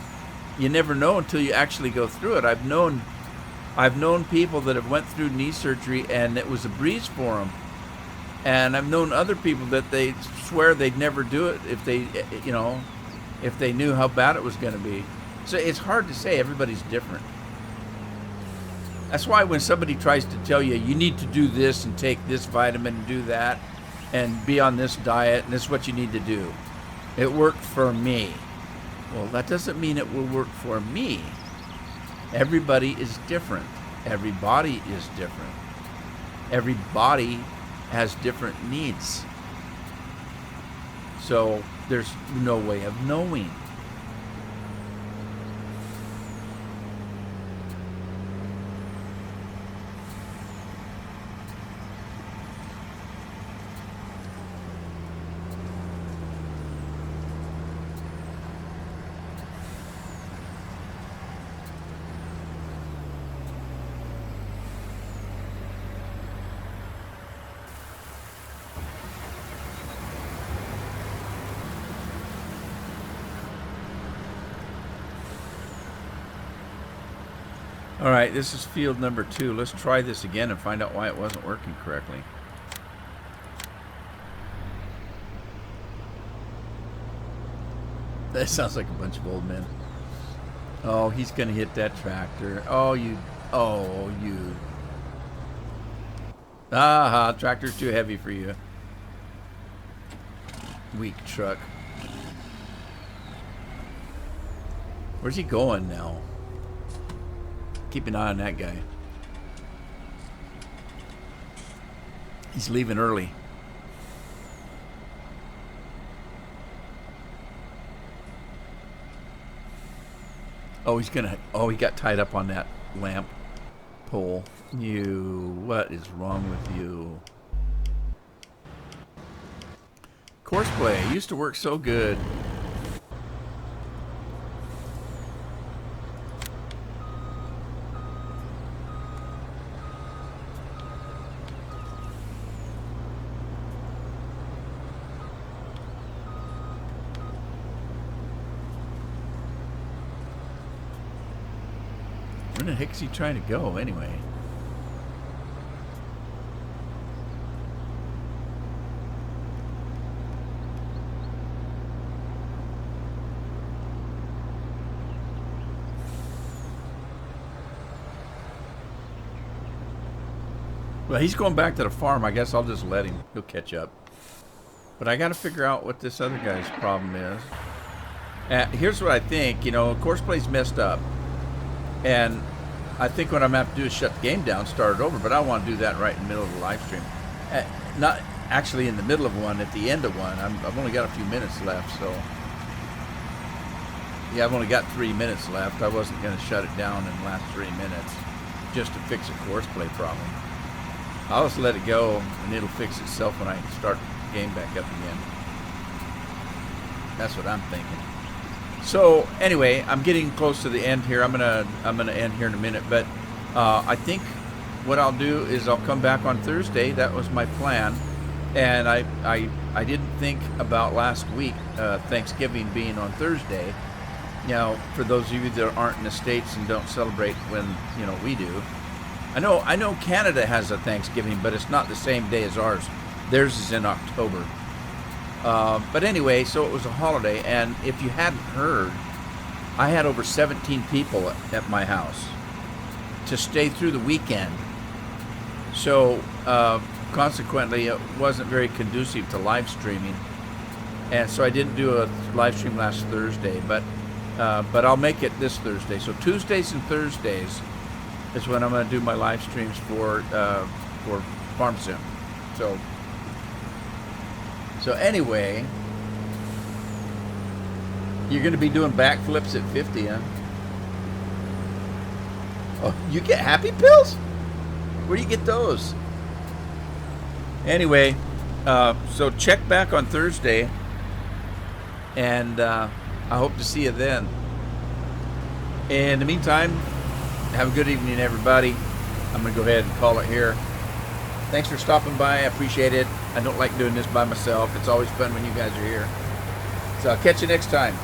you never know until you actually go through it. I've known people that have went through knee surgery and it was a breeze for them. And I've known other people that they swear they'd never do it if they, if they knew how bad it was going to be. So it's hard to say. Everybody's different. That's why when somebody tries to tell you, you need to do this and take this vitamin and do that and be on this diet and this is what you need to do. It worked for me. Well, that doesn't mean it will work for me. Everybody is different. Every body is different. Every body has different needs. So there's no way of knowing. All right, this is field number 2. Let's try this again and find out why it wasn't working correctly. That sounds like a bunch of old men. Oh, he's going to hit that tractor. Oh, you. Aha, tractor's too heavy for you. Weak truck. Where's he going now? Keep an eye on that guy. He's leaving early. Oh, he got tied up on that lamp pole. What is wrong with you? Course play used to work so good. Where the heck's he trying to go anyway? Well, he's going back to the farm. I guess I'll just let him. He'll catch up. But I got to figure out what this other guy's problem is. Here's what I think. Course play's messed up. And I think what I'm going to have to do is shut the game down, start it over, but I want to do that right in the middle of the live stream. Not actually in the middle of one, at the end of one. I've only got a few minutes left, so... Yeah, I've only got 3 minutes left. I wasn't going to shut it down in the last 3 minutes just to fix a course play problem. I'll just let it go, and it'll fix itself when I start the game back up again. That's what I'm thinking. So anyway, I'm getting close to the end here. I'm gonna end here in a minute, but I think what I'll do is I'll come back on Thursday. That was my plan, and I didn't think about last week, Thanksgiving being on Thursday. Now, for those of you that aren't in the States and don't celebrate when we do, I know Canada has a Thanksgiving, but it's not the same day as ours. Theirs is in October. But anyway, so it was a holiday, and if you hadn't heard, I had over 17 people at my house to stay through the weekend. So consequently, it wasn't very conducive to live streaming, and so I didn't do a live stream last Thursday, but I'll make it this Thursday. So Tuesdays and Thursdays is when I'm going to do my live streams for Farm Sim. So anyway, you're going to be doing backflips at 50, huh? Oh, you get happy pills? Where do you get those? Anyway, so check back on Thursday, and I hope to see you then. In the meantime, have a good evening, everybody. I'm going to go ahead and call it here. Thanks for stopping by. I appreciate it. I don't like doing this by myself. It's always fun when you guys are here. So I'll catch you next time.